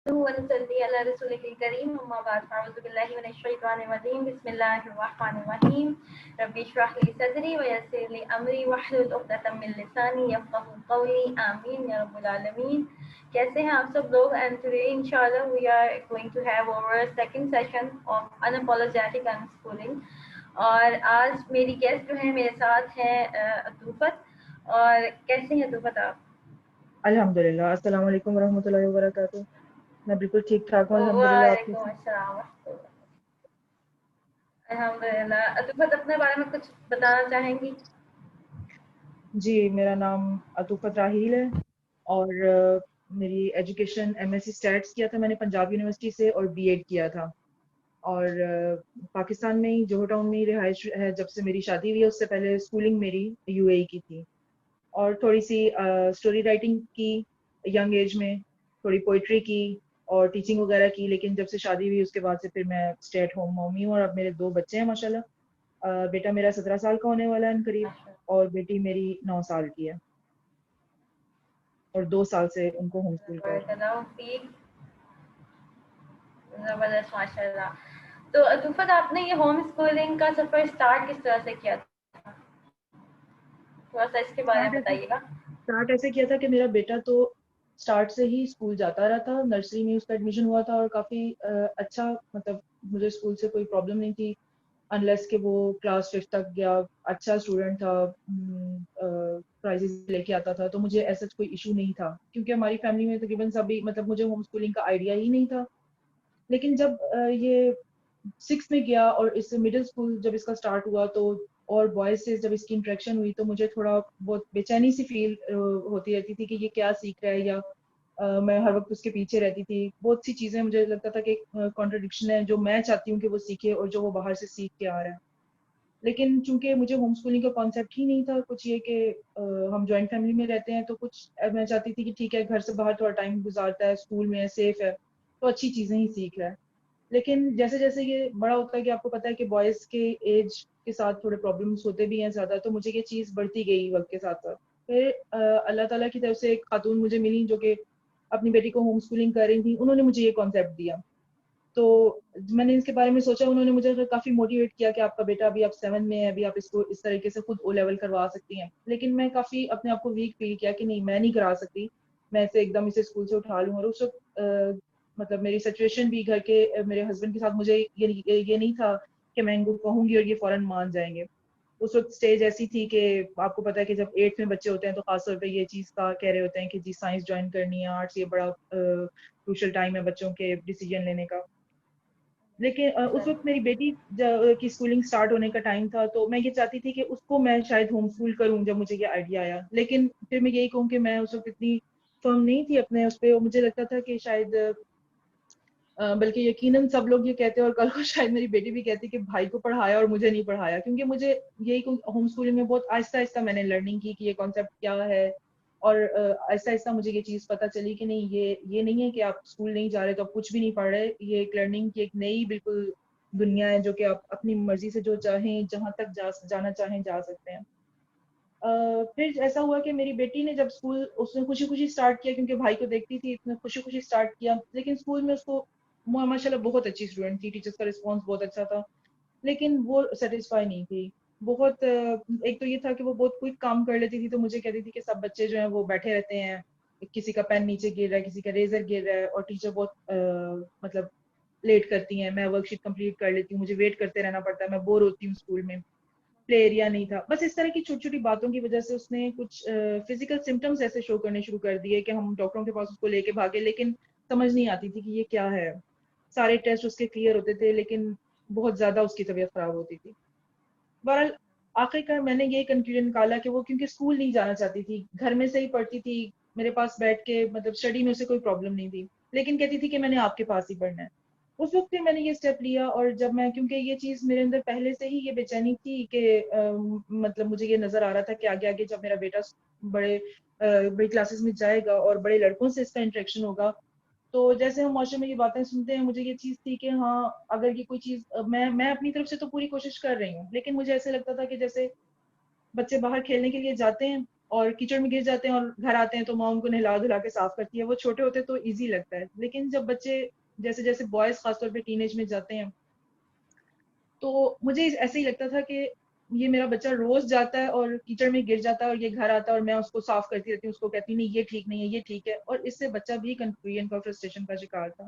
ونصلي على رسوله الكريم أما بعد فأعوذ بالله من الشيطان الرجيم بسم الله الرحمن الرحيم رب اشرح لي صدري ويسر لي أمري واحلل عقدة من لساني يفقهوا قولي آمين يا رب العالمين. کیسے ہیں آپ سب لوگ؟ And today inshallah we are going to have our second session of unapologetic unschooling. اور آج میری گیسٹ جو ہیں میرے ساتھ ہیں عطوفت. اور کیسے ہیں عطوفت آپ؟ الحمدللہ. السلام علیکم ورحمۃ اللہ وبرکاتہ. میں بالکل ٹھیک ٹھاک ہوں الحمدللہ. آپ وعلیکم السلام. الحمدللہ. عطوفت اپنے بارے میں کچھ بتانا چاہیں گی؟ جی میرا نام عطوفت راحیل ہے اور میری education M S C status کیا تھا میں نے پنجاب یونیورسٹی سے اور بی ایڈ کیا تھا. اور پاکستان میں ہی جوہر ٹاؤن میں ہی رہائش ہے جب سے میری شادی ہوئی ہے. اس سے پہلے اسکولنگ میری یو اے ای کی تھی اور تھوڑی سی اسٹوری رائٹنگ کی ینگ ایج میں, تھوڑی پوئٹری کی اور ٹیچنگ وغیرہ کی. لیکن جب سے شادی ہوئی اس کے بعد سے پھر میں اسٹے ایٹ ہوم مومی ہوں. اور اب میرے 2 بچے ہیں ماشاء اللہ. بیٹا میرا 17 سال کا ہونے والا ہے ان قریب اور بیٹی میری 9 سال کی ہے اور 2 سال سے ان کو ہوم اسکول کر رہی ہوں. زبردست ماشاء اللہ. تو عطوفت آپ نے یہ ہوم اسکولنگ کا سفر اسٹارٹ کس طرح سے کیا تھا؟ تھوڑا سا اس کے بارے میں بتائیے گا. اسٹارٹ ایسے کیا تھا کہ میرا بیٹا تو اسٹارٹ سے ہی اسکول جاتا رہا تھا. نرسری میں اس کا ایڈمیشن ہوا تھا اور کافی اچھا, مطلب مجھے اسکول سے کوئی پرابلم نہیں تھی انلیس کہ وہ کلاس 5 تک گیا. اچھا اسٹوڈنٹ تھا, پرائزز لے کے آتا تھا, تو مجھے ایسا کوئی ایشو نہیں تھا کیونکہ ہماری فیملی میں تقریباً سبھی, مطلب مجھے ہوم اسکولنگ کا آئیڈیا ہی نہیں تھا. لیکن جب یہ 6 میں گیا اور اس سے مڈل اسکول جب اس کا اسٹارٹ ہوا تو اور بوائز سے جب اس کی انٹریکشن ہوئی تو مجھے تھوڑا بہت بے چینی سی فیل ہوتی رہتی تھی کہ یہ کیا سیکھ رہا ہے, یا میں ہر وقت اس کے پیچھے رہتی تھی. بہت سی چیزیں مجھے لگتا تھا کہ کانٹرڈکشن ہے جو میں چاہتی ہوں کہ وہ سیکھے اور جو وہ باہر سے سیکھ کے آ رہا ہے. لیکن چونکہ مجھے ہوم اسکولنگ کا کانسیپٹ ہی نہیں تھا, کچھ یہ کہ ہم جوائنٹ فیملی میں رہتے ہیں تو کچھ میں چاہتی تھی کہ ٹھیک ہے گھر سے باہر تھوڑا ٹائم گزارتا ہے, اسکول میں ہے, سیف ہے, تو اچھی چیزیں ہی سیکھ رہا ہے. لیکن جیسے جیسے یہ بڑا ہوتا ہے کہ آپ کو پتا ہے کہ بوائز کے ایج کے ساتھ تھوڑے پرابلمس ہوتے بھی ہیں زیادہ, تو مجھے یہ چیز بڑھتی گئی وقت کے ساتھ ساتھ. پھر اللہ تعالیٰ کی طرف سے ایک خاتون مجھے ملی جو کہ اپنی بیٹی کو ہوم اسکولنگ کر رہی تھی. انہوں نے مجھے یہ کانسیپٹ دیا تو میں نے اس کے بارے میں سوچا. انہوں نے مجھے کافی موٹیویٹ کیا کہ آپ کا بیٹا ابھی آپ 7 میں ہے, ابھی آپ اس کو اس طریقے سے خود او لیول کروا سکتی ہیں. لیکن میں کافی اپنے آپ کو ویک فیل کیا کہ نہیں میں نہیں کرا سکتی, میں اسے ایک دم اسے اسکول سے اٹھا لوں. اور اس وقت مطلب میری سچویشن بھی گھر کے میرے ہسبینڈ کے ساتھ مجھے یہ نہیں تھا کہ میں ان کو کہوں گی اور یہ فوراً مان جائیں گے. اس وقت اسٹیج ایسی تھی کہ آپ کو پتا ہے کہ جب 8 میں بچے ہوتے ہیں تو خاص طور پہ یہ چیز کا کہہ رہے ہوتے ہیں کہ جی سائنس جوائن کرنی ہے, آرٹس, یہ بڑا کروشل ٹائم ہے بچوں کے ڈیسیجن لینے کا. لیکن اس وقت میری بیٹی کی اسکولنگ اسٹارٹ ہونے کا ٹائم تھا تو میں یہ چاہتی تھی کہ اس کو میں شاید ہوم اسکول کروں جب مجھے یہ آئیڈیا آیا. لیکن پھر میں یہی کہوں کہ میں اس وقت اتنی فرم نہیں تھی اپنے اس پہ, اور مجھے لگتا تھا کہ شاید بلکہ یقیناً سب لوگ یہ کہتے ہیں اور کل کو شاید میری بیٹی بھی کہتی کہ بھائی کو پڑھایا اور مجھے نہیں پڑھایا, کیونکہ مجھے یہی ہوم اسکولنگ میں بہت آہستہ آہستہ میں نے لرننگ کی کہ یہ کانسیپٹ کیا ہے. اور آہستہ آہستہ مجھے یہ چیز پتہ چلی کہ نہیں یہ نہیں ہے کہ آپ اسکول نہیں جا رہے تو آپ کچھ بھی نہیں پڑھ رہے. یہ ایک لرننگ کی ایک نئی بالکل دنیا ہے جو کہ آپ اپنی مرضی سے جو چاہیں جہاں تک جانا چاہیں جا سکتے ہیں. پھر ایسا ہوا کہ میری بیٹی نے جب اسکول اس نے خوشی خوشی اسٹارٹ کیا, کیونکہ بھائی کو دیکھتی تھی اتنے خوشی خوشی اسٹارٹ کیا. لیکن اسکول میں اس کو ماشاء اللہ بہت اچھی اسٹوڈنٹ تھی, ٹیچرس کا رسپانس بہت اچھا تھا, لیکن وہ سیٹسفائی نہیں تھی. بہت ایک تو یہ تھا کہ وہ بہت کوئی کام کر لیتی تھی تو مجھے کہتی تھی کہ سب بچے جو ہیں وہ بیٹھے رہتے ہیں, کسی کا پین نیچے گر رہا ہے, کسی کا ریزر گر رہا ہے, اور ٹیچر بہت مطلب لیٹ کرتی ہیں. میں ورک شیٹ کمپلیٹ کر لیتی ہوں, مجھے ویٹ کرتے رہنا پڑتا ہے, میں بور ہوتی ہوں اسکول میں, پلے ایریا نہیں تھا. بس اس طرح کی چھوٹی چھوٹی باتوں کی وجہ سے اس نے کچھ فزیکل سمٹمس ایسے شو کرنے شروع کر دیے کہ ہم ڈاکٹروں کے پاس اس کو لے کے بھاگے, لیکن سمجھ نہیں آتی تھی کہ یہ کیا ہے. سارے ٹیسٹ اس کے کلیئر ہوتے تھے لیکن بہت زیادہ اس کی طبیعت خراب ہوتی تھی. بہرحال آخر کار میں نے یہ کنکلوژن نکالا کہ وہ کیونکہ اسکول نہیں جانا چاہتی تھی, گھر میں سے ہی پڑھتی تھی, میرے پاس بیٹھ کے مطلب اسٹڈی میں اسے کوئی پرابلم نہیں تھی, لیکن کہتی تھی کہ میں نے آپ کے پاس ہی پڑھنا ہے. اس وقت پھر میں نے یہ اسٹیپ لیا. اور جب میں کیونکہ یہ چیز میرے اندر پہلے سے ہی یہ بے چینی تھی کہ مطلب مجھے یہ نظر آ رہا تھا کہ آگے آگے جب میرا بیٹا بڑی کلاسز میں جائے گا اور بڑے لڑکوں سے اس کا انٹریکشن ہوگا تو جیسے ہم معاشرے میں یہ باتیں سنتے ہیں, مجھے یہ چیز تھی کہ ہاں اگر یہ کوئی چیز میں اپنی طرف سے تو پوری کوشش کر رہی ہوں, لیکن مجھے ایسے لگتا تھا کہ جیسے بچے باہر کھیلنے کے لیے جاتے ہیں اور کیچڑ میں گر جاتے ہیں اور گھر آتے ہیں تو ماں ان کو نہلا دھلا کے صاف کرتی ہے. وہ چھوٹے ہوتے تو ایزی لگتا ہے, لیکن جب بچے جیسے جیسے بوائز خاص طور پہ ٹین ایج میں جاتے ہیں تو مجھے ایسے ہی لگتا تھا کہ یہ میرا بچہ روز جاتا ہے اور کیچڑ میں گر جاتا ہے اور یہ گھر آتا ہے اور میں اس کو صاف کرتی رہتی ہوں, اس کو کہتی ہوں نہیں یہ ٹھیک نہیں ہے یہ ٹھیک ہے, اور اس سے بچہ بھی کنفیوژن کا فرسٹریشن کا شکار تھا.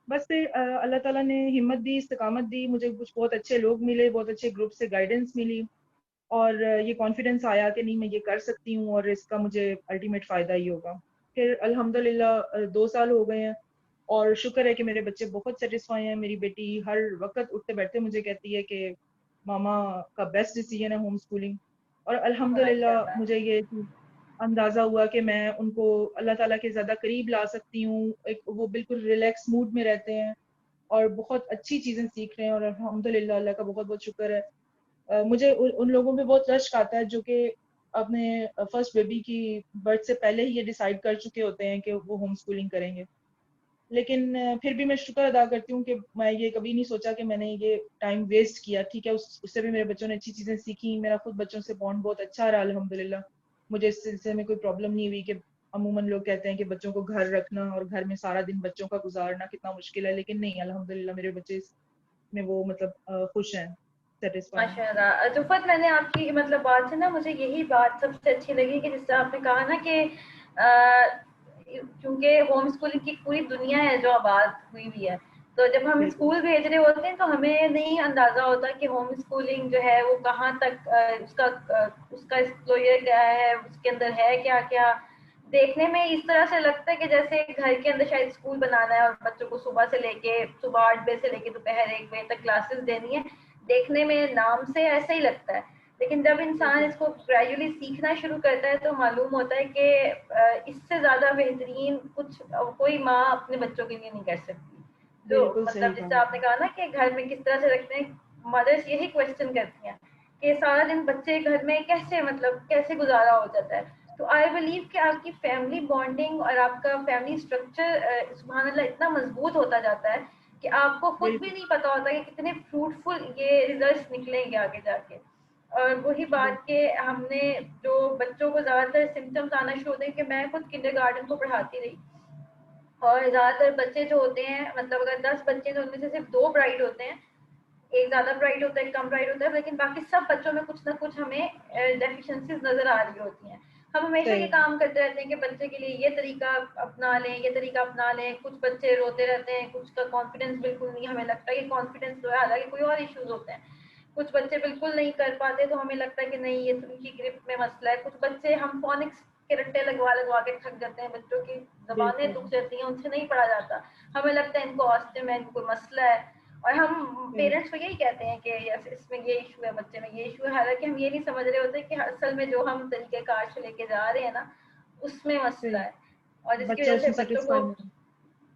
بس پھر اللہ تعالیٰ نے ہمت دی, استقامت دی, مجھے کچھ بہت اچھے لوگ ملے, بہت اچھے گروپ سے گائیڈنس ملی, اور یہ کانفیڈنس آیا کہ نہیں میں یہ کر سکتی ہوں اور اس کا مجھے الٹیمیٹ فائدہ ہی ہوگا. پھر الحمدللہ 2 سال ہو گئے ہیں اور شکر ہے کہ میرے بچے بہت سیٹسفائی ہیں. میری بیٹی ہر وقت اٹھتے بیٹھتے مجھے کہتی ہے کہ ماما کا بیسٹ ڈیسیجن ہے ہوم اسکولنگ, اور الحمدللہ ماشاء اللہ. مجھے یہ اندازہ ہوا کہ میں ان کو اللہ تعالیٰ کے زیادہ قریب لا سکتی ہوں. ایک وہ بالکل ریلیکس موڈ میں رہتے ہیں اور بہت اچھی چیزیں سیکھ رہے ہیں, اور الحمدللہ اللہ کا بہت بہت شکر ہے. مجھے ان لوگوں پہ بہت رشک آتا ہے جو کہ اپنے فرسٹ بیبی کی برتھ سے پہلے ہی یہ ڈیسائیڈ کر چکے ہوتے ہیں کہ وہ ہوم اسکولنگ کریں گے, لیکن پھر بھی میں شکر ادا کرتی ہوں کہ میں یہ کبھی نہیں سوچا کہ میں نے یہ ٹائم ویسٹ کیا. ٹھیک ہے, اس سے بھی میرے بچوں نے اچھی چیزیں سیکھی, میرا خود بچوں سے بانڈ بہت اچھا رہا الحمدللہ. مجھے اس سلسلے میں کوئی پرابلم نہیں ہوئی کہ عموماً لوگ کہتے ہیں کہ بچوں کو گھر رکھنا اور گھر میں سارا دن بچوں کا گزارنا کتنا مشکل ہے, لیکن نہیں الحمدللہ میرے بچے اس میں وہ مطلب خوش ہیں, سیٹسفائی ہیں. ماشاء اللہ. جفت, میں نے آپ کی مطلب بات سے نا مجھے یہی بات سب سے اچھی لگی کہ جس سے آپ نے کہا نا کہ کیونکہ ہوم اسکولنگ کی پوری دنیا ہے جو آباد ہوئی ہوئی ہے, تو جب ہم بالکل اسکول بھیج رہے ہوتے ہیں تو ہمیں نہیں اندازہ ہوتا کہ ہوم اسکولنگ جو ہے وہ کہاں تک اس کا ایکسپلوئر کیا ہے, اس کے اندر ہے کیا کیا. دیکھنے میں اس طرح سے لگتا ہے کہ جیسے گھر کے اندر شاید اسکول بنانا ہے اور بچوں کو صبح 8 بجے سے لے کے دوپہر 1 بجے تک کلاسز دینی ہے. دیکھنے میں نام سے ایسا ہی لگتا ہے, لیکن جب انسان بالکل اس کو گریجولی سیکھنا شروع کرتا ہے تو معلوم ہوتا ہے کہ اس سے زیادہ بہترین کچھ کوئی ماں اپنے بچوں کے لیے نہیں کر سکتی. جو بالکل صحیح مطلب جس سے کہا آپ نے کہا نا کہ گھر میں کس طرح سے رکھتے ہیں, مدرس یہی کوشچن کرتی ہیں کہ سارا دن بچے گھر میں کیسے گزارا ہو جاتا ہے. تو آئی بلیو کہ آپ کی فیملی بانڈنگ اور آپ کا فیملی اسٹرکچر سبحان اللہ اتنا مضبوط ہوتا جاتا ہے کہ آپ کو خود بھی بالکل نہیں پتا ہوتا کہ کتنے فروٹفل یہ ریزلٹس نکلیں گے آگے جا کے. اور وہی بات کہ ہم نے جو بچوں کو زیادہ تر سمٹمس آنا شروع ہوتے ہیں, کہ میں خود کنڈر گارڈن کو پڑھاتی رہی, اور زیادہ تر بچے جو ہوتے ہیں مطلب اگر 10 بچے تو ان میں سے صرف 2 برائٹ ہوتے ہیں, ایک زیادہ برائٹ ہوتا ہے ایک کم برائٹ ہوتا ہے, لیکن باقی سب بچوں میں کچھ نہ کچھ ہمیں ڈیفیشنسیز نظر آ رہی ہوتی ہیں. ہم ہمیشہ یہ صحیح. کام کرتے رہتے ہیں کہ بچے کے لیے یہ طریقہ اپنا لیں یہ طریقہ اپنا لیں. کچھ بچے روتے رہتے ہیں, کچھ کا کانفیڈینس بالکل نہیں, ہمیں لگتا ہے کہ کانفیڈینس جو ہے, حالانکہ کوئی اور ایشوز ہوتے ہیں. کچھ بچے بالکل نہیں کر پاتے تو ہمیں لگتا ہے کہ نہیں یہ ان کی گرفٹ میں مسئلہ ہے. کچھ بچے ہم فونکس کے رٹے لگوا کے تھک جاتے ہیں, بچوں کی زبانیں بالکل دکھ جاتی ہیں, ان سے نہیں پڑھا جاتا, ہمیں لگتا ہے ان کو آسٹم ہے, ان کو کوئی مسئلہ ہے, اور ہم پیرنٹس کو یہی کہتے ہیں کہ اس میں یہ ایشو ہے, بچے میں یہ ایشو ہے. حالانکہ ہم یہ نہیں سمجھ رہے ہوتے کہ اصل میں جو ہم طریقہ کار سے لے کے جا رہے ہیں نا اس میں مسئلہ صحیح. ہے, اور جس کی بچہ وجہ اس سے میں بچوں کو سیٹسفائی نہیں.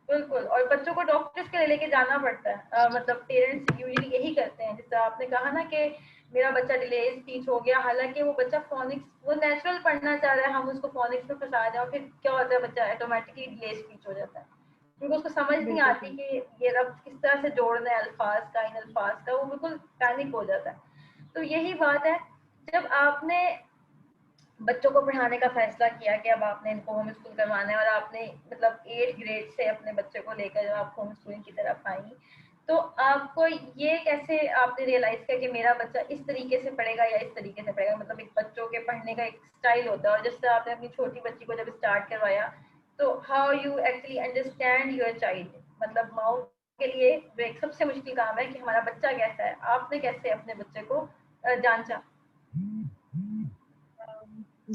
بالکل, اور بچوں کو ڈاکٹرز کے لے کے جانا پڑتا ہے. مطلب پیرنٹس یوزلی یہی کرتے ہیں, جس طرح آپ نے کہا نا کہ میرا بچہ ڈیلے اسپیچ ہو گیا, حالانکہ وہ بچہ فونکس وہ نیچرل پڑھنا چاہ رہا ہے, ہم اس کو فونکس میں پھنسا دیں, اور پھر کیا ہوتا ہے بچہ آٹومیٹکلی ڈیلے اسپیچ ہو جاتا ہے, کیونکہ اس کو سمجھ نہیں بالکل آتی صحیح. کہ یہ ربط کس طرح سے جوڑنا ہے الفاظ کا, ان الفاظ کا, وہ بالکل پینک ہو جاتا ہے. تو یہی بات ہے, جب آپ نے بچوں کو پڑھانے کا فیصلہ کیا کہ اب آپ نے ان کو ہوم اسکول کروانا ہے, اور آپ نے مطلب 8 گریڈ سے اپنے بچے کو لے کر جب آپ ہوم اسکولنگ کی طرف آئیں, تو آپ کو یہ کیسے آپ نے ریئلائز کیا کہ میرا بچہ اس طریقے سے پڑھے گا یا اس طریقے سے پڑھے گا. مطلب ایک بچوں کے پڑھنے کا ایک اسٹائل ہوتا ہے, اور جس سے آپ نے اپنی چھوٹی بچی کو جب اسٹارٹ کروایا تو how you actually understand your child. مطلب ماؤں کے لیے جو ایک سب سے مشکل کام ہے کہ ہمارا بچہ کیسا ہے, آپ نے کیسے اپنے بچے کو جانچا.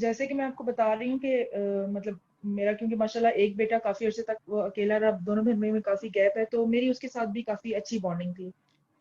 جیسے کہ میں آپ کو بتا رہی ہوں کہ مطلب میرا کیونکہ ماشاءاللہ ایک بیٹا کافی عرصے تک وہ اکیلا رہا, دونوں بہنوں میں کافی گیپ ہے, تو میری اس کے ساتھ بھی کافی اچھی بانڈنگ تھی.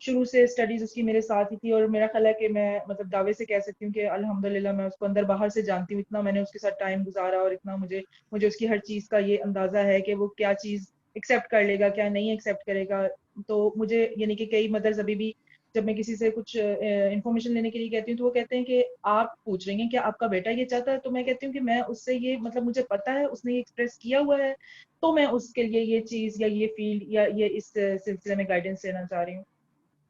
شروع سے اسٹڈیز اس کی میرے ساتھ ہی تھی, اور میرا خیال ہے کہ میں مطلب دعوے سے کہہ سکتی ہوں کہ الحمدللہ میں اس کو اندر باہر سے جانتی ہوں. اتنا میں نے اس کے ساتھ ٹائم گزارا, اور اتنا مجھے اس کی ہر چیز کا یہ اندازہ ہے کہ وہ کیا چیز ایکسیپٹ کر لے گا کیا نہیں ایکسیپٹ کرے گا. تو مجھے یعنی کہ کئی مدرس ابھی بھی جب میں کسی سے کچھ انفارمیشن لینے کے لیے کہتی ہوں تو وہ کہتے ہیں کہ آپ پوچھ رہی ہیں کہ آپ کا بیٹا یہ چاہتا ہے, تو میں کہتی ہوں کہ میں اس سے یہ مطلب مجھے پتا ہے اس نے یہ ایکسپریس کیا ہوا ہے, تو میں اس کے لیے یہ چیز یا یہ فیلڈ یا یہ اس سلسلے میں گائیڈنس لینا چاہ رہی ہوں.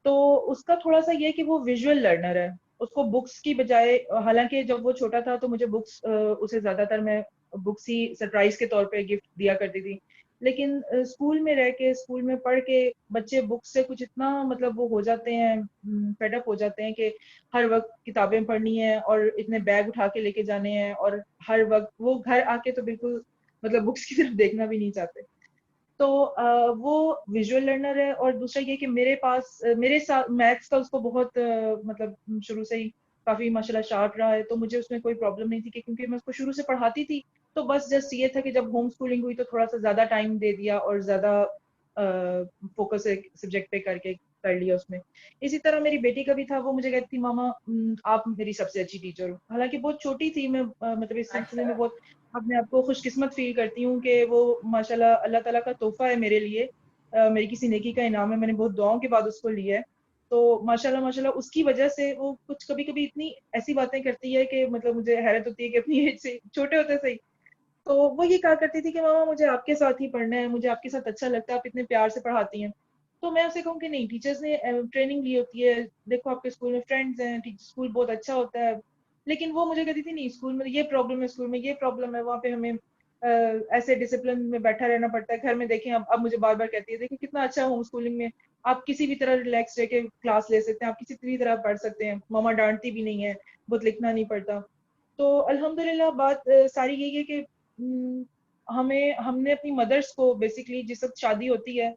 تو اس کا تھوڑا سا یہ کہ وہ ویژول لرنر ہے, اس کو بکس کی بجائے، حالانکہ جب وہ چھوٹا تھا تو مجھے بکس، اسے زیادہ تر میں بکس ہی سرپرائز کے طور پہ گفٹ دیا کرتی تھی، لیکن اسکول میں رہ کے، اسکول میں پڑھ کے بچے بکس سے کچھ اتنا مطلب وہ ہو جاتے ہیں، فیڈ اپ ہو جاتے ہیں کہ ہر وقت کتابیں پڑھنی ہیں اور اتنے بیگ اٹھا کے لے کے جانے ہیں، اور ہر وقت وہ گھر آ کے تو بالکل مطلب بکس کی طرف دیکھنا بھی نہیں چاہتے. تو وہ ویژول لرنر ہے. اور دوسرا یہ کہ میرے پاس، میرے ساتھ میتھس کا اس کو بہت مطلب شروع سے ہی کافی ماشاء اللہ شارپ رہا ہے، تو مجھے اس میں کوئی پرابلم نہیں تھی کہ کیونکہ میں اس کو شروع سے پڑھاتی تھی. تو بس جسٹ یہ تھا کہ جب ہوم اسکولنگ ہوئی تو تھوڑا سا زیادہ ٹائم دے دیا اور زیادہ فوکس ایک سبجیکٹ پہ کر لیا اس میں. اسی طرح میری بیٹی کا بھی تھا، وہ مجھے کہتی تھی ماما آپ میری سب سے اچھی ٹیچر ہو. حالانکہ بہت چھوٹی تھی میں، مطلب اس سلسلے میں بہت اپنے آپ کو خوش قسمت فیل کرتی ہوں کہ وہ ماشاء اللہ اللہ تعالیٰ کا تحفہ ہے میرے لیے، میری کسی نیکی کا انعام ہے. میں نے بہت دعاؤں کے بعد اس کو لیا ہے. تو ماشاء اللہ اس کی وجہ سے وہ کچھ کبھی کبھی اتنی ایسی باتیں کرتی ہے کہ مطلب مجھے حیرت ہوتی ہے کہ اپنی ایج سے چھوٹے ہوتے سے ہی. تو وہ یہ کہا کرتی تھی کہ ماما مجھے آپ کے ساتھ ہی پڑھنا ہے، مجھے آپ کے ساتھ اچھا لگتا ہے، آپ اتنے پیار سے پڑھاتی ہیں. تو میں اسے کہوں کہ نہیں، ٹیچرز نے ٹریننگ لی ہوتی ہے، دیکھو آپ کے اسکول میں فرینڈز ہیں، اسکول بہت اچھا ہوتا ہے. لیکن وہ مجھے کہتی تھی نہیں، اسکول میں یہ پرابلم ہے، اسکول میں یہ پرابلم ہے، وہاں پہ ہمیں ایسے ڈسپلن میں بیٹھا رہنا پڑتا ہے. گھر میں دیکھیں اب مجھے بار بار کہتی ہے دیکھیں کتنا اچھا ہوم اسکولنگ میں آپ کسی بھی طرح ریلیکس رہ کے کلاس لے سکتے ہیں، آپ کسی بھی طرح پڑھ سکتے ہیں، ماما ڈانٹتی بھی نہیں ہے، بہت لکھنا نہیں پڑتا. تو الحمدللہ بات ساری یہی ہے کہ ہم نے اپنی مدرس کو بیسکلی جس وقت شادی ہوتی ہے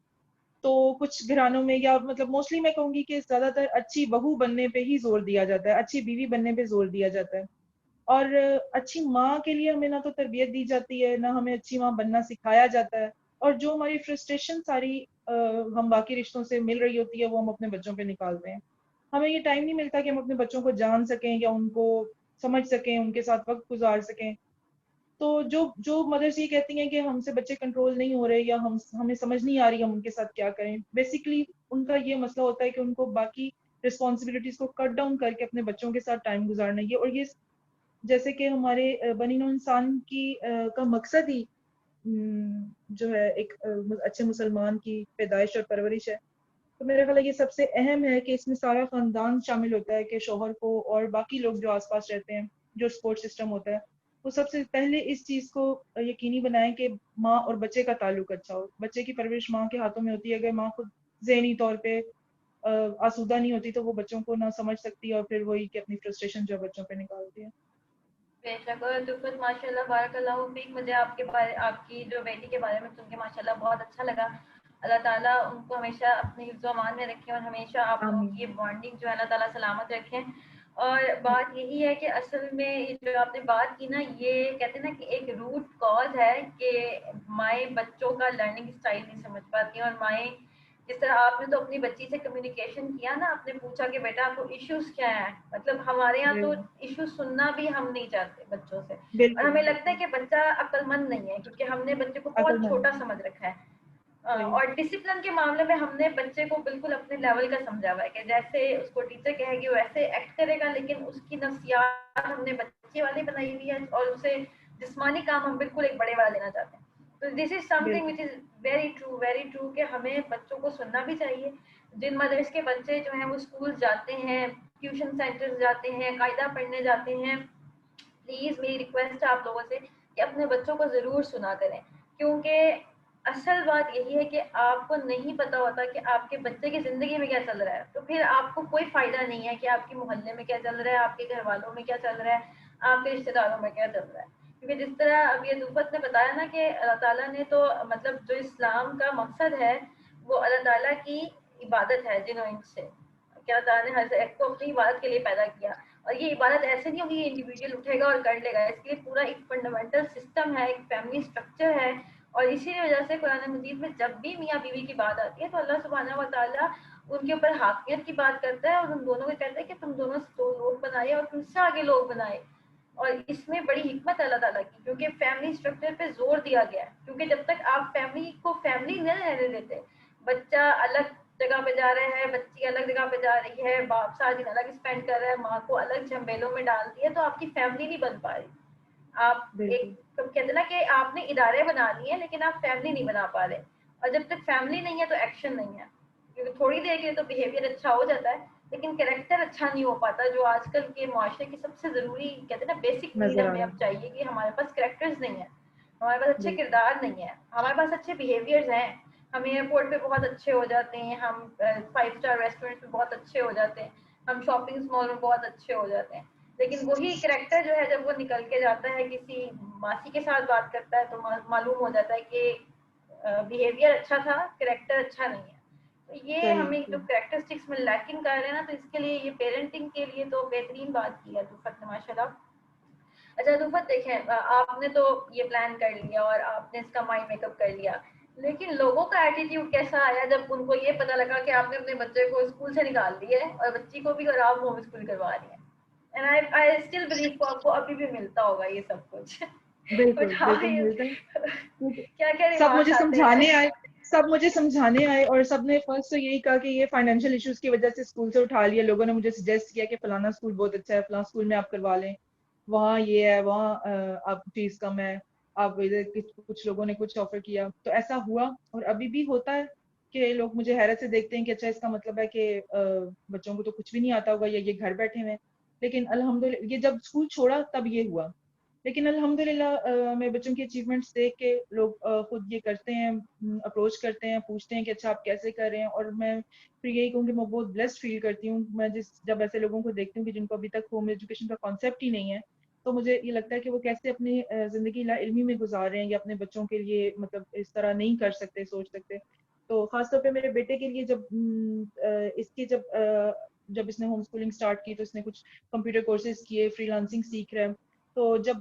تو کچھ گھرانوں میں، یا مطلب موسٹلی میں کہوں گی کہ زیادہ تر اچھی بہو بننے پہ ہی زور دیا جاتا ہے، اچھی بیوی بننے پہ زور دیا جاتا ہے. اور اچھی ماں کے لیے ہمیں نہ تو تربیت دی جاتی ہے، نہ ہمیں اچھی ماں بننا سکھایا جاتا ہے. اور جو ہماری فرسٹریشن ساری ہم باقی رشتوں سے مل رہی ہوتی ہے وہ ہم اپنے بچوں پہ نکالتے ہیں. ہمیں یہ ٹائم نہیں ملتا کہ ہم اپنے بچوں کو جان سکیں یا ان کو سمجھ سکیں، ان کے ساتھ وقت گزار سکیں. تو جو مدرس یہ کہتی ہیں کہ ہم سے بچے کنٹرول نہیں ہو رہے یا ہمیں سمجھ نہیں آ رہی ہم ان کے ساتھ کیا کریں، بیسکلی ان کا یہ مسئلہ ہوتا ہے کہ ان کو باقی رسپانسبلٹیز کو کٹ ڈاؤن کر کے اپنے بچوں کے ساتھ ٹائم گزارنا ہے. اور یہ جیسے کہ ہمارے بنی نوع انسان کی کا مقصد ہی جو ہے ایک اچھے مسلمان کی پیدائش اور پرورش ہے. تو میرا خیال ہے یہ سب سے اہم ہے کہ اس میں سارا خاندان شامل ہوتا ہے، کہ شوہر کو اور باقی لوگ جو آس پاس رہتے ہیں، جو سپورٹ سسٹم ہوتا ہے وہ سب سے پہلے اس چیز کو یقینی بنائیں کہ ماں اور بچے کا تعلق اچھا ہو. بچے کی پرورش ماں کے ہاتھوں میں ہوتی ہے. اگر ماں خود ذہنی طور پہ آسودہ نہیں ہوتی تو وہ بچوں کو نہ سمجھ سکتی اور پھر وہی کہ اپنی فرسٹریشن جو بچوں پہ نکالتی ہے. بے شک. اور دفعت ماشاء اللہ بارک اللہ فیک. مجھے آپ کی جو بیٹی کے بارے میں سن کے ماشاء اللہ بہت اچھا لگا. اللہ تعالیٰ ان کو ہمیشہ اپنے حفظ و امان میں رکھے اور ہمیشہ آپ لوگوں کی یہ بانڈنگ جو ہے اللہ تعالیٰ سلامت رکھیں. اور بات یہی ہے کہ اصل میں جو آپ نے بات کی نا، یہ کہتے ہیں نا کہ ایک روٹ کاز ہے کہ مائیں بچوں کا لرننگ اسٹائل نہیں سمجھ پاتی. اور مائیں جس طرح آپ نے تو اپنی بچی سے کمیونیکیشن کیا نا، آپ نے پوچھا کہ بیٹا آپ کو ایشوز کیا ہیں. مطلب ہمارے یہاں تو ایشوز سننا بھی ہم نہیں چاہتے بچوں سے. اور ہمیں لگتا ہے کہ بچہ عقل مند نہیں ہے کیونکہ ہم نے بچے کو بہت چھوٹا سمجھ رکھا ہے. اور ڈسپلن کے معاملے میں ہم نے بچے کو بالکل اپنے لیول کا سمجھا ہوا ہے کہ جیسے اس کو ٹیچر کہے گی ویسے ایکٹ کرے گا. لیکن اس کی نفسیات ہم نے بچے والی بنائی ہوئی ہے اور اسے جسمانی کام ہم بالکل ایک بڑے والا دینا چاہتے ہیں. تو this is something which is very true کہ ہمیں بچوں کو سننا بھی چاہیے. جن مدرسے کے بچے جو ہیں وہ اسکول جاتے ہیں، ٹیوشن سینٹر جاتے ہیں، قاعدہ پڑھنے جاتے ہیں، پلیز میری ریکویسٹ ہے آپ لوگوں سے کہ اپنے بچوں کو ضرور سنا کریں. کیونکہ اصل بات یہی ہے کہ آپ کو نہیں پتا ہوتا کہ آپ کے بچے کی زندگی میں کیا چل رہا ہے. تو پھر آپ کو کوئی فائدہ نہیں ہے کہ آپ کے محلے میں کیا چل رہا ہے، آپ کے گھر والوں میں کیا چل رہا ہے، آپ کے رشتے داروں میں کیا چل رہا ہے. کیونکہ جس طرح اب یہ دفعت نے بتایا نا کہ اللہ تعالیٰ نے تو مطلب جو اسلام کا مقصد ہے وہ اللہ تعالیٰ کی عبادت ہے جنہوں سے کہ اللہ تعالیٰ نے ہر ایک کو اپنی عبادت کے لیے پیدا کیا. اور یہ عبادت ایسے نہیں ہوگی یہ انڈیویجول اٹھے گا اور کر لے گا. اس کے لیے پورا ایک فنڈامنٹل سسٹم ہے، ایک فیملی اسٹرکچر ہے. اور اسی وجہ سے قرآن مجید میں جب بھی میاں بیوی کی بات آتی ہے تو اللہ سبحانہ و تعالیٰ ان کے اوپر حاکمیت کی بات کرتا ہے اور ان دونوں کو کہتا ہے کہ تم دونوں سے دو لوگ بنائے اور تم سے آگے لوگ بنائے. اور اس میں بڑی حکمت ہے اللہ تعالیٰ کی، کیونکہ فیملی اسٹرکچر پہ زور دیا گیا ہے. کیونکہ جب تک آپ فیملی کو فیملی نہیں رہنے دیتے، بچہ الگ جگہ پہ جا رہا ہے، بچی الگ جگہ پہ جا رہی ہے، باپ سارا دن الگ اسپینڈ کر رہا ہے، ماں کو الگ جھنبیلوں میں ڈال دی ہے، تو آپ کی فیملی نہیں بن پا رہی. آپ ایک کہتے ہیں نا کہ آپ نے ادارے بنا لیے لیکن آپ فیملی نہیں بنا پا رہے. اور جب تک فیملی نہیں ہے تو ایکشن نہیں ہے. کیونکہ تھوڑی دیر کے لیے تو بیہیویئر اچھا ہو جاتا ہے لیکن کریکٹر اچھا نہیں ہو پاتا, جو آج کل کے معاشرے کی سب سے ضروری کہتے ہیں نا بیسک نیڈ نظر آ ہمیں رہا اب چاہیے کہ ہمارے پاس کریکٹرز نہیں ہیں, ہمارے پاس اچھے بالکل کردار نہیں ہے, ہمارے پاس اچھے بیہیویئرز ہیں, ہم ایئرپورٹ پہ بہت اچھے ہو جاتے ہیں, ہم 5 اسٹار ریسٹورینٹ پہ بہت اچھے ہو جاتے ہیں, ہم شاپنگ مال میں بہت اچھے ہو جاتے ہیں, لیکن وہی کریکٹر جو ہے جب وہ نکل کے جاتا ہے کسی ماسی کے ساتھ بات کرتا ہے تو معلوم ہو جاتا ہے کہ بیہیویئر اچھا تھا, کریکٹر اچھا نہیں ہے. تو یہ صحیح ہمیں جو کریکٹرسٹکس میں لیکنگ کر رہے ہیں نا, تو اس کے لیے یہ پیرنٹنگ کے لیے تو بہترین بات کی ہے دوفت نے ماشاء اللہ. اچھا دوفت دیکھیں, آپ نے تو یہ پلان کر لیا اور آپ نے اس کا مائنڈ میک اپ کر لیا, لیکن لوگوں کا ایٹیٹیوڈ کیسا آیا جب ان کو یہ پتا لگا کہ آپ نے اپنے بچے کو اسکول سے نکال دیا ہے اور بچی کو بھی اور آپ ہوم اسکول کروا رہی ہیں. اینڈ آئی اسٹل بلیو کو آپ کو ابھی بھی ملتا ہوگا یہ سب کچھ. بالکل بٹ ہاں بالکل ملتا ہے. کیا کیا سب مجھے ریمارکس آتے ہیں. سمجھانے آئے اور سب نے فرسٹ تو یہی کہا کہ یہ فائنینشیل ایشوز کی وجہ سے اسکول سے اٹھا لیا. لوگوں نے مجھے سجیسٹ کیا کہ فلانا اسکول بہت اچھا ہے, فلانا اسکول میں آپ کروا لیں, وہاں یہ ہے, وہاں آپ فیس کم ہے, آپ ادھر کچھ لوگوں نے کچھ آفر کیا. تو ایسا ہوا اور ابھی بھی ہوتا ہے کہ لوگ مجھے حیرت سے دیکھتے ہیں کہ اچھا اس کا مطلب ہے کہ بچوں کو تو کچھ بھی نہیں آتا ہوگا یا یہ گھر بیٹھے ہوئے ہیں. لیکن الحمدللہ یہ جب اسکول چھوڑا تب یہ ہوا, لیکن الحمدللہ میں بچوں کی اچیومنٹس دیکھ کے لوگ خود یہ کرتے ہیں, اپروچ کرتے ہیں, پوچھتے ہیں کہ اچھا آپ کیسے کر رہے ہیں. اور میں پھر یہی کہوں کہ میں بہت بلیسڈ فیل کرتی ہوں میں جب ایسے لوگوں کو دیکھتی ہوں کہ جن کو ابھی تک ہوم ایجوکیشن کا کانسیپٹ ہی نہیں ہے, تو مجھے یہ لگتا ہے کہ وہ کیسے اپنی زندگی لا علمی میں گزار رہے ہیں یا اپنے بچوں کے لیے مطلب اس طرح نہیں کر سکتے, سوچ سکتے. تو خاص طور پہ میرے بیٹے کے لیے اس کی جب اس نے ہوم اسکولنگ اسٹارٹ کی تو اس نے کچھ کمپیوٹر کورسز کیے, فری لانسنگ سیکھ رہا ہے. تو جب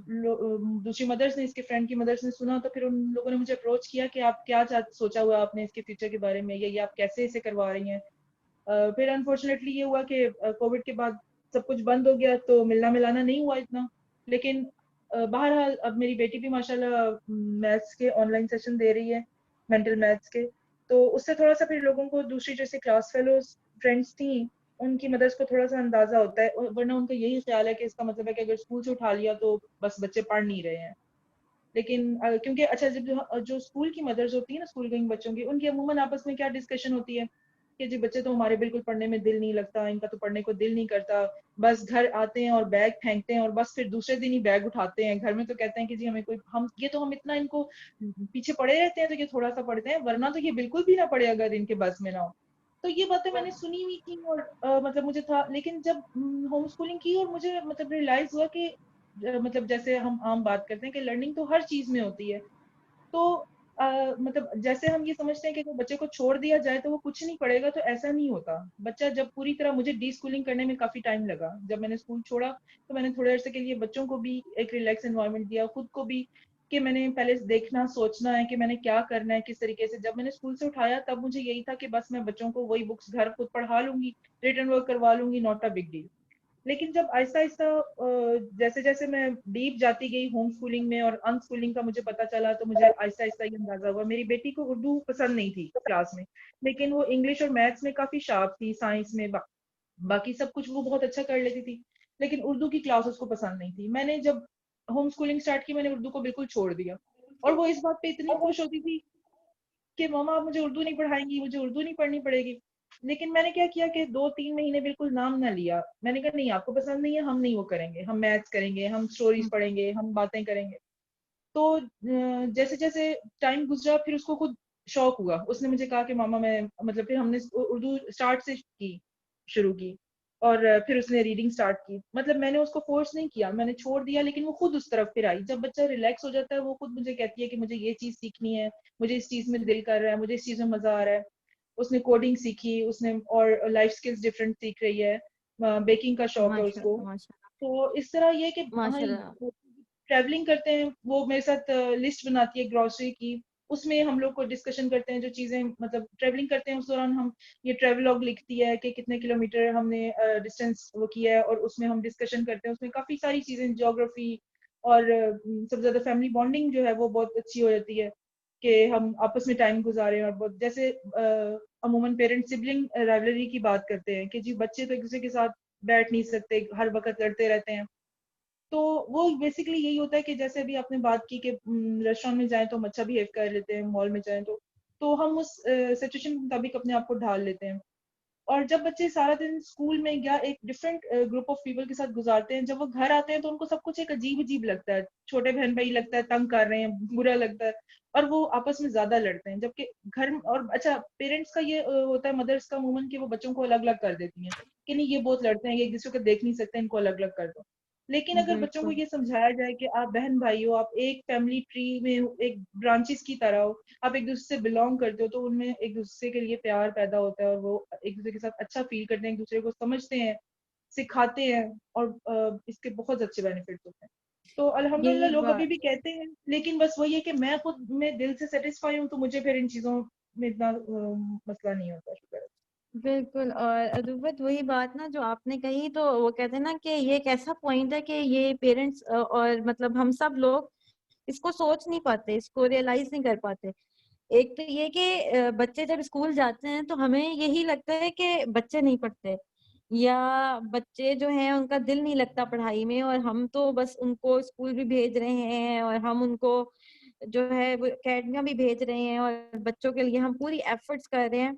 دوسری مدرس نے, اس کے فرینڈ کی مدرس نے سنا, تو پھر ان لوگوں نے مجھے اپروچ کیا کہ آپ کیا سوچا ہوا آپ نے اس کے فیوچر کے بارے میں, یا یہ آپ کیسے اسے کروا رہی ہیں. پھر انفارچونیٹلی یہ ہوا کہ کووڈ کے بعد سب کچھ بند ہو گیا تو ملنا ملانا نہیں ہوا اتنا. لیکن بہرحال اب میری بیٹی بھی ماشاءاللہ میتھس کے آن لائن سیشن دے رہی ہے, مینٹل میتھس کے. تو اس سے تھوڑا سا پھر لوگوں کو دوسری جیسے کلاس فیلوز فرینڈس تھیں ان کی مدرس کو تھوڑا سا اندازہ ہوتا ہے, ورنہ ان کا یہی خیال ہے کہ اس کا مطلب ہے کہ اگر اسکول سے اٹھا لیا تو بس بچے پڑھ نہیں رہے ہیں. لیکن کیونکہ اچھا جب جو اسکول کی مدرس ہوتی ہیں نا, اسکول گوئنگ بچوں کی, ان کی عموماً آپس میں کیا ڈسکشن ہوتی ہے کہ جی بچے تو ہمارے بالکل پڑھنے میں دل نہیں لگتا, ان کا تو پڑھنے کو دل نہیں کرتا, بس گھر آتے ہیں اور بیگ پھینکتے ہیں اور بس پھر دوسرے دن ہی بیگ اٹھاتے ہیں. گھر میں تو کہتے ہیں کہ جی ہمیں کوئی ہم اتنا ان کو پیچھے پڑے رہتے ہیں تو یہ تھوڑا سا پڑھتے ہیں, ورنہ تو یہ بالکل بھی نہ پڑے اگر ان کے بس میں نہ ہو. تو یہ باتیں میں نے سنی ہوئی تھی اور مطلب مجھے تھا, لیکن جب ہوم اسکولنگ کی اور مجھے مطلب ریئلائز ہوا کہ مطلب جیسے ہم عام بات کرتے ہیں کہ لرننگ تو ہر چیز میں ہوتی ہے. تو مطلب جیسے ہم یہ سمجھتے ہیں کہ اگر بچے کو چھوڑ دیا جائے تو وہ کچھ نہیں پڑھے گا, تو ایسا نہیں ہوتا. بچہ جب پوری طرح, مجھے ڈی اسکولنگ کرنے میں کافی ٹائم لگا. جب میں نے اسکول چھوڑا تو میں نے تھوڑے عرصے کے لیے بچوں کو بھی ایک ریلیکس انوائرمنٹ دیا, خود کو بھی, کہ میں نے پہلے دیکھنا سوچنا ہے کہ میں نے کیا کرنا ہے کس طریقے سے. جب میں نے اسکول سے اٹھایا تب مجھے یہی تھا کہ بس میں بچوں کو وہی بکس گھر خود پڑھا لوں گی, ریٹن ورک کروا لوں گی, ناٹ اے بگ ڈیل. لیکن جب آہستہ آہستہ جیسے جیسے میں ڈیپ جاتی گئی ہوم اسکولنگ میں اور ان اسکولنگ کا مجھے پتا چلا, تو مجھے آہستہ آہستہ یہ اندازہ ہوا. میری بیٹی کو اردو پسند نہیں تھی کلاس میں, لیکن وہ انگلش اور میتھس میں کافی شارپ تھی, سائنس میں باقی سب کچھ وہ بہت اچھا کر لیتی تھی, لیکن اردو کی کلاس اس کو پسند نہیں تھی. میں نے جب ہوم اسکولنگ اسٹارٹ کی میں نے اردو کو بالکل چھوڑ دیا, اور وہ اس بات پہ اتنی خوش ہوتی تھی کہ ماما آپ مجھے اردو نہیں پڑھائیں گی, مجھے اردو نہیں پڑھنی پڑے گی. لیکن میں نے کیا کیا کہ 2-3 مہینے بالکل نام نہ لیا. میں نے کہا نہیں, آپ کو پسند نہیں ہے, ہم نہیں وہ کریں گے, ہم میتھس کریں گے, ہم اسٹوریز پڑھیں گے, ہم باتیں کریں گے. تو جیسے جیسے ٹائم گزرا پھر اس کو خود شوق ہوا, اس نے مجھے کہا کہ ماما میں مطلب پھر ہم نے اردو اسٹارٹ سے شروع کی, اور پھر اس نے ریڈنگ اسٹارٹ کی. مطلب میں نے اس کو فورس نہیں کیا, میں نے چھوڑ دیا, لیکن وہ خود اس طرف پھر آئی. جب بچہ ریلیکس ہو جاتا ہے وہ خود مجھے کہتی ہے کہ مجھے یہ چیز سیکھنی ہے, مجھے اس چیز میں دل کر رہا ہے, مجھے اس چیز میں مزہ آ رہا ہے. اس نے کوڈنگ سیکھی, اس نے اور لائف سکلز ڈفرینٹ سیکھ رہی ہے, بیکنگ کا شوق ہے اس ماشاء کو. اللہ ماشاء تو اس طرح یہ کہ اللہ ہاں ماشاء اللہ. ٹریولنگ کرتے ہیں, وہ میرے ساتھ لسٹ بناتی ہے گروسری کی, اس میں ہم لوگ کو ڈسکشن کرتے ہیں جو چیزیں مطلب ٹریولنگ کرتے ہیں اس دوران. ہم یہ ٹریول لاگ لکھتی ہے کہ کتنے کلومیٹر ہم نے ڈسٹینس وہ کیا ہے, اور اس میں ہم ڈسکشن کرتے ہیں. اس میں کافی ساری چیزیں, جیوگرافی, اور سب سے زیادہ فیملی بانڈنگ جو ہے وہ بہت اچھی ہو جاتی ہے کہ ہم آپس میں ٹائم گزارے. اور بہت جیسے عموماً پیرنٹ سبلنگ رائولری کی بات کرتے ہیں کہ جی بچے تو ایک دوسرے کے ساتھ بیٹھ نہیں سکتے, ہر وقت لڑتے رہتے ہیں. تو وہ بیسکلی یہی ہوتا ہے کہ جیسے ابھی آپ نے بات کی کہ ریسٹورینٹ میں جائیں تو ہم اچھا بہیو کر لیتے ہیں, مال میں جائیں تو ہم اس سچویشن کے مطابق اپنے آپ کو ڈھال لیتے ہیں. اور جب بچے سارا دن اسکول میں یا ایک ڈفرینٹ گروپ آف پیپل کے ساتھ گزارتے ہیں, جب وہ گھر آتے ہیں تو ان کو سب کچھ ایک عجیب عجیب لگتا ہے, چھوٹے بہن بھائی لگتا ہے تنگ کر رہے ہیں, برا لگتا ہے, اور وہ آپس میں زیادہ لڑتے ہیں. جبکہ گھر اور اچھا پیرنٹس کا یہ ہوتا ہے, مدرس کا عموماً, کہ وہ بچوں کو الگ الگ کر دیتی ہیں کہ نہیں یہ بہت لڑتے ہیں, یہ ایک دوسرے کو دیکھ نہیں سکتے, ان کو الگ الگ کر دو. لیکن اگر بچوں کو بالکل یہ سمجھایا جائے کہ آپ بہن بھائی ہو, آپ ایک فیملی ٹری میں ایک برانچز کی طرح ہو, آپ ایک دوسرے سے بلونگ کرتے ہو, تو ان میں ایک دوسرے کے لیے پیار پیدا ہوتا ہے, اور وہ ایک دوسرے کے ساتھ اچھا فیل کرتے ہیں, ایک دوسرے کو سمجھتے ہیں, سکھاتے ہیں, اور اس کے بہت اچھے بینیفٹس ہوتے ہیں. تو الحمدللہ یہی لوگ ابھی بات بھی کہتے ہیں, لیکن بس وہی ہے کہ میں خود میں دل سے سیٹسفائی ہوں, تو مجھے پھر ان چیزوں میں اتنا مسئلہ نہیں ہوتا. شکر ہے. بالکل. اور ادوبت وہی بات نا جو آپ نے کہی, تو وہ کہتے ہیں نا کہ یہ ایک ایسا پوائنٹ ہے کہ یہ پیرنٹس اور مطلب ہم سب لوگ اس کو سوچ نہیں پاتے, اس کو ریئلائز نہیں کر پاتے. ایک تو یہ کہ بچے جب اسکول جاتے ہیں تو ہمیں یہی لگتا ہے کہ بچے نہیں پڑھتے, یا بچے جو ہیں ان کا دل نہیں لگتا پڑھائی میں, اور ہم تو بس ان کو اسکول بھی بھیج رہے ہیں, اور ہم ان کو جو ہے وہ اکیڈمیاں بھی بھیج رہے ہیں, اور بچوں کے لیے ہم پوری ایفرٹس کر رہے ہیں.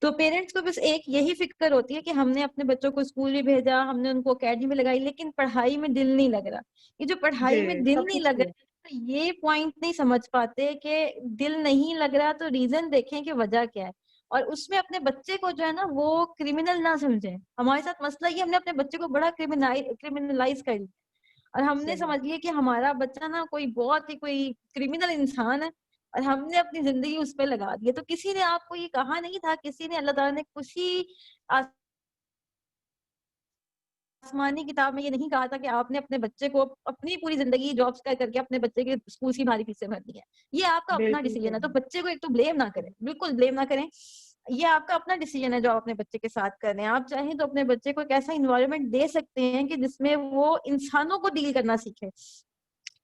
تو پیرنٹس کو بس ایک یہی فکر ہوتی ہے کہ ہم نے اپنے بچوں کو اسکول بھی بھیجا, ہم نے ان کو اکیڈمی میں لگائی, لیکن پڑھائی میں دل نہیں لگ رہا. یہ جو پڑھائی میں جی دل سب نہیں کچھ لگ کیا. رہا, یہ پوائنٹ نہیں سمجھ پاتے کہ دل نہیں لگ رہا تو ریزن دیکھیں کہ وجہ کیا ہے, اور اس میں اپنے بچے کو جو ہے نا وہ کرمنل نہ سمجھیں. ہمارے ساتھ مسئلہ یہ, ہم نے اپنے بچے کو بڑا کرمنلائز کر لیا, اور ہم نے صحیح. سمجھ لیا کہ ہمارا بچہ نا کوئی بہت ہی کوئی کرمنل انسان ہے, اور ہم نے اپنی زندگی اس پہ لگا دی. تو کسی نے آپ کو یہ کہا نہیں تھا, کسی نے, اللہ تعالیٰ نے کسی آسمانی کتاب میں یہ نہیں کہا تھا کہ آپ نے اپنے بچے کو اپنی پوری زندگی جابس کر کے اپنے بچے کے اسکول کی بھاری فیسیں بھرنی ہے. یہ آپ کا اپنا بالکل ڈیسیجن ہے. تو صحیح. بچے کو ایک تو بلیم نہ کریں, بالکل بلیم نہ کریں. یہ آپ کا اپنا ڈیسیجن ہے جو آپ اپنے بچے کے ساتھ کر رہے ہیں. آپ چاہیں تو اپنے بچے کو ایک ایسا انوائرمنٹ دے سکتے ہیں کہ جس میں وہ انسانوں کو ڈیل کرنا سیکھے.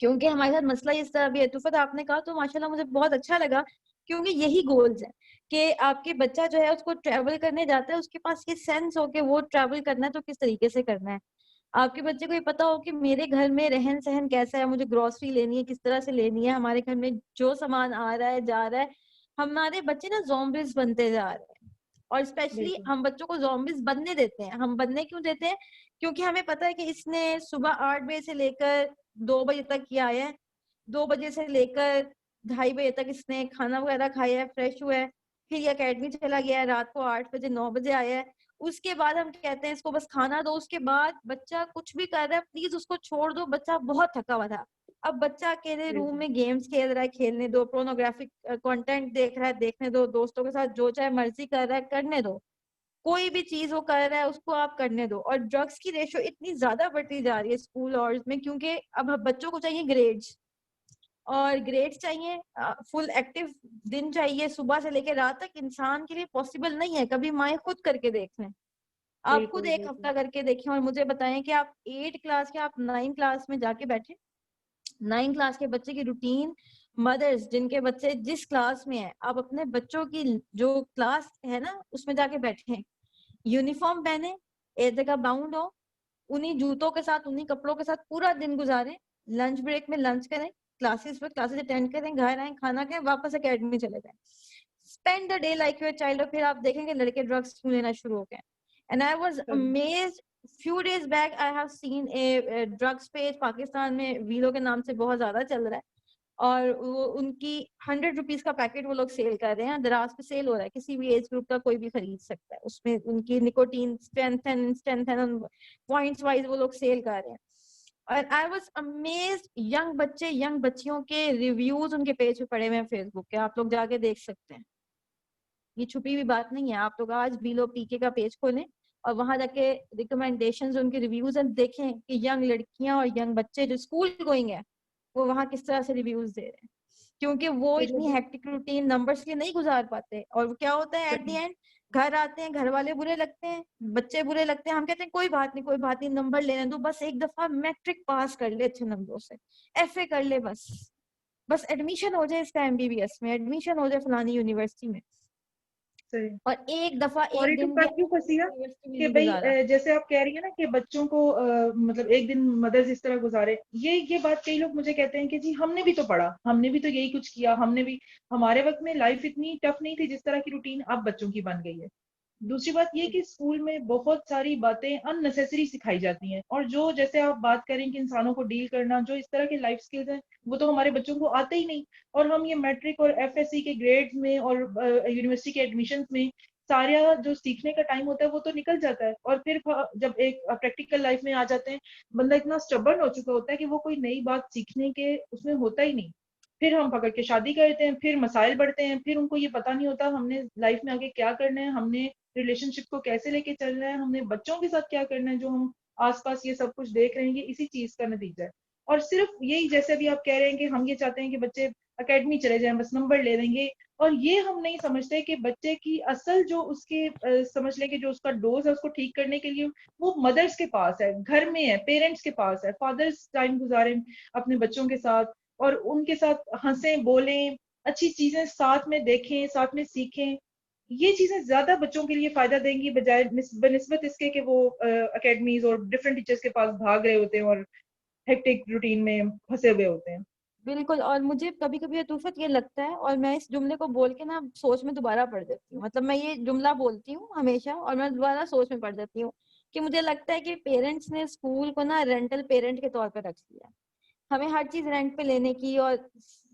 کیونکہ ہمارے ساتھ مسئلہ اس طرح بھی ہے. طفت آپ نے کہا تو ماشاءاللہ مجھے بہت اچھا لگا, کیونکہ یہی گولز ہیں کہ آپ کے بچہ جو ہے اس کو ٹریول کرنے جاتا ہے, اس کے پاس یہ سینس ہو کہ وہ ٹریول کرنا ہے تو کس طریقے سے کرنا ہے. آپ کے بچے کو یہ پتا ہو کہ میرے گھر میں رہن سہن کیسا ہے, مجھے گروسری لینی ہے کس طرح سے لینی ہے, ہمارے گھر میں جو سامان آ رہا ہے جا رہا ہے. ہمارے بچے نا زومبیز بنتے جا رہے ہیں, اور اسپیشلی بالکل ہم بچوں کو زومبیز بننے دیتے ہیں. ہم بننے کیوں دیتے ہیں؟ کیونکہ ہمیں پتا ہے کہ اس نے صبح 8 بجے سے لے کر 2 بجے تک کیا ہے, 2 بجے سے لے کر 2:30 بجے تک اس نے کھانا وغیرہ کھایا ہے, فریش ہوا ہے, پھر یہ اکیڈمی چلا گیا ہے, رات کو 8 بجے 9 بجے آیا ہے. اس کے بعد ہم کہتے ہیں اس کو بس کھانا دو. اس کے بعد بچہ کچھ بھی کر رہا ہے پلیز اس کو چھوڑ دو, بچہ بہت تھکا ہوا تھا. اب بچہ اکیلے روم بالکل. میں گیمز کھیل رہا ہے, کھیلنے دو. پورنوگرافک کنٹینٹ دیکھ رہا ہے, دیکھنے دو. دوستوں کے ساتھ جو چاہے مرضی کر رہا ہے کرنے دو. کوئی بھی چیز وہ کر رہا ہے اس کو آپ کرنے دو. اور ڈرگس کی ریشو اتنی زیادہ بڑھتی جا رہی ہے اسکول اور میں, کیونکہ اب بچوں کو چاہیے گریڈز, اور گریڈز چاہیے, فل ایکٹیو دن چاہیے صبح سے لے کے رات تک. انسان کے لیے پاسبل نہیں ہے. کبھی مائیں خود کر کے دیکھ لیں, آپ خود بالکل ایک بالکل. ہفتہ کر کے دیکھیں اور مجھے بتائیں کہ آپ 8 کلاس کے, آپ 9 کلاس میں جا کے بیٹھے, 9 کلاس کے بچے کی روٹین, مدرس جن کے بچے جس کلاس میں ہیں, آپ اپنے بچوں کی جو کلاس ہے نا اس میں جا کے بیٹھیں, یونیفارم پہنے, ایک جگہ باؤنڈ ہو, انہیں جوتوں کے ساتھ انہیں کپڑوں کے ساتھ پورا دن گزاریں, لنچ بریک میں لنچ کریں, کلاسز پہ کلاسز اٹینڈ کریں, گھر آئیں, کھانا کھائیں, واپس اکیڈمی چلے جائیں. Spend the day like your child. اور پھر آپ دیکھیں گے لڑکے ڈرگس کیوں لینا شروع ہو گئے. اینڈ آئی واز صحیح. Amazed, few days back I have seen a drugs page Pakistan میں ویلو کے نام سے بہت زیادہ چل رہا ہے, اور وہ ان کی 100 روپیز کا پیکٹ وہ لوگ سیل کر رہے ہیں, دراز پہ سیل ہو رہا ہے, کسی بھی ایج گروپ کا کوئی بھی خرید سکتا ہے. اس میں ان کی نکوٹین اسٹرینتھ پوائنٹس وائز وہ لوگ سیل کر رہے ہیں. اور آئی واز امیزڈ, ینگ بچے ینگ بچیوں کے ریویوز ان کے پیج پہ پڑے ہوئے ہیں فیس بک کے, آپ لوگ جا کے دیکھ سکتے ہیں. یہ چھپی ہوئی بات نہیں ہے. آپ لوگ آج بیلو پی کے کا پیج کھولیں اور وہاں جا کے ریکمینڈیشنز ان کے ریویوز دیکھیں کہ ینگ لڑکیاں اور ینگ بچے جو اسکول گوئنگ ہیں وہ وہاں کس طرح سے ریویوز دے رہے ہیں, کیونکہ وہ یہ اتنی جو ہیکٹک روٹین نمبرز کے نہیں گزار پاتے. اور کیا ہوتا ہے ایٹ دی اینڈ, گھر آتے ہیں, گھر والے برے لگتے ہیں, بچے برے لگتے ہیں, ہم کہتے ہیں کوئی بات نہیں کوئی بات نہیں, نمبر لینے دو, بس ایک دفعہ میٹرک پاس کر لے اچھے نمبروں سے, ایف اے کر لے, بس ایڈمیشن ہو جائے اس کا MBBS میں, ایڈمیشن ہو جائے فلانی یونیورسٹی میں, صحیح. اور ایک دفعہ سوری ایک ٹو دن بھی کٹ یو فصیحہ, یونیورسٹی میں کہ نہیں گزارا. بھائی جیسے آپ کہہ رہی ہیں نا کہ بچوں کو مطلب ایک دن مدرس اس طرح گزارے, یہ بات کئی لوگ مجھے کہتے ہیں کہ جی ہم نے بھی تو پڑھا, ہم نے بھی تو یہی کچھ کیا, ہم نے بھی, ہمارے وقت میں لائف اتنی ٹف نہیں تھی جس طرح کی روٹین اب بچوں کی بن گئی ہے. دوسری بات یہ کہ اسکول میں بہت ساری باتیں ان نیسیسری سکھائی جاتی ہیں, اور جو جیسے آپ بات کریں کہ انسانوں کو ڈیل کرنا, جو اس طرح کے لائف سکلز ہیں وہ تو ہمارے بچوں کو آتے ہی نہیں. اور ہم یہ میٹرک اور ایف ایس سی کے گریڈز میں اور یونیورسٹی کے ایڈمیشنز میں سارا جو سیکھنے کا ٹائم ہوتا ہے وہ تو نکل جاتا ہے, اور پھر جب ایک پریکٹیکل لائف میں آ جاتے ہیں بندہ اتنا اسٹبرن ہو چکا ہوتا ہے کہ وہ کوئی نئی بات سیکھنے کے اس میں ہوتا ہی نہیں. پھر ہم پکڑ کے شادی کرتے ہیں, پھر مسائل بڑھتے ہیں, پھر ان کو یہ پتہ نہیں ہوتا ہم نے لائف میں آگے کیا کرنا ہے, ہم نے ریلیشن شپ کو کیسے لے کے چلنا ہے, ہم نے بچوں کے ساتھ کیا کرنا ہے. جو ہم آس پاس یہ سب کچھ دیکھ رہے ہیں یہ اسی چیز کا نتیجہ ہے. اور صرف یہی جیسے ابھی آپ کہہ رہے ہیں کہ ہم یہ چاہتے ہیں کہ بچے اکیڈمی چلے جائیں بس نمبر لے لیں گے, اور یہ ہم نہیں سمجھتے کہ بچے کی اصل جو اس کے سمجھ لیں کہ جو اس کا ڈوز ہے اس کو ٹھیک کرنے کے لیے وہ مدرس کے پاس ہے, گھر میں ہے, پیرنٹس کے پاس ہے. فادرس ٹائم گزاریں اپنے بچوں کے ساتھ اور ان کے ساتھ ہنسیں بولیں, اچھی چیزیں ساتھ میں دیکھیں, ساتھ میں سیکھیں. یہ چیزیں زیادہ بچوں کے لیے فائدہ دیں گی بجائے بنسبت اس کے کہ وہ اکیڈمیز اور ڈفرینٹ ٹیچرز کے پاس بھاگ رہے ہوتے ہیں اور ہیکٹک روٹین میں پھنسے ہوئے ہوتے ہیں. بالکل. اور مجھے کبھی کبھی عطوفت یہ لگتا ہے, اور میں اس جملے کو بول کے نا سوچ میں دوبارہ پڑ جاتی ہوں, مطلب میں یہ جملہ بولتی ہوں ہمیشہ اور میں دوبارہ سوچ میں پڑ جاتی ہوں کہ مجھے لگتا ہے کہ پیرنٹس نے اسکول کو نا رینٹل پیرنٹ کے طور پہ رکھ لیا. ہمیں ہر چیز رینٹ پہ لینے کی اور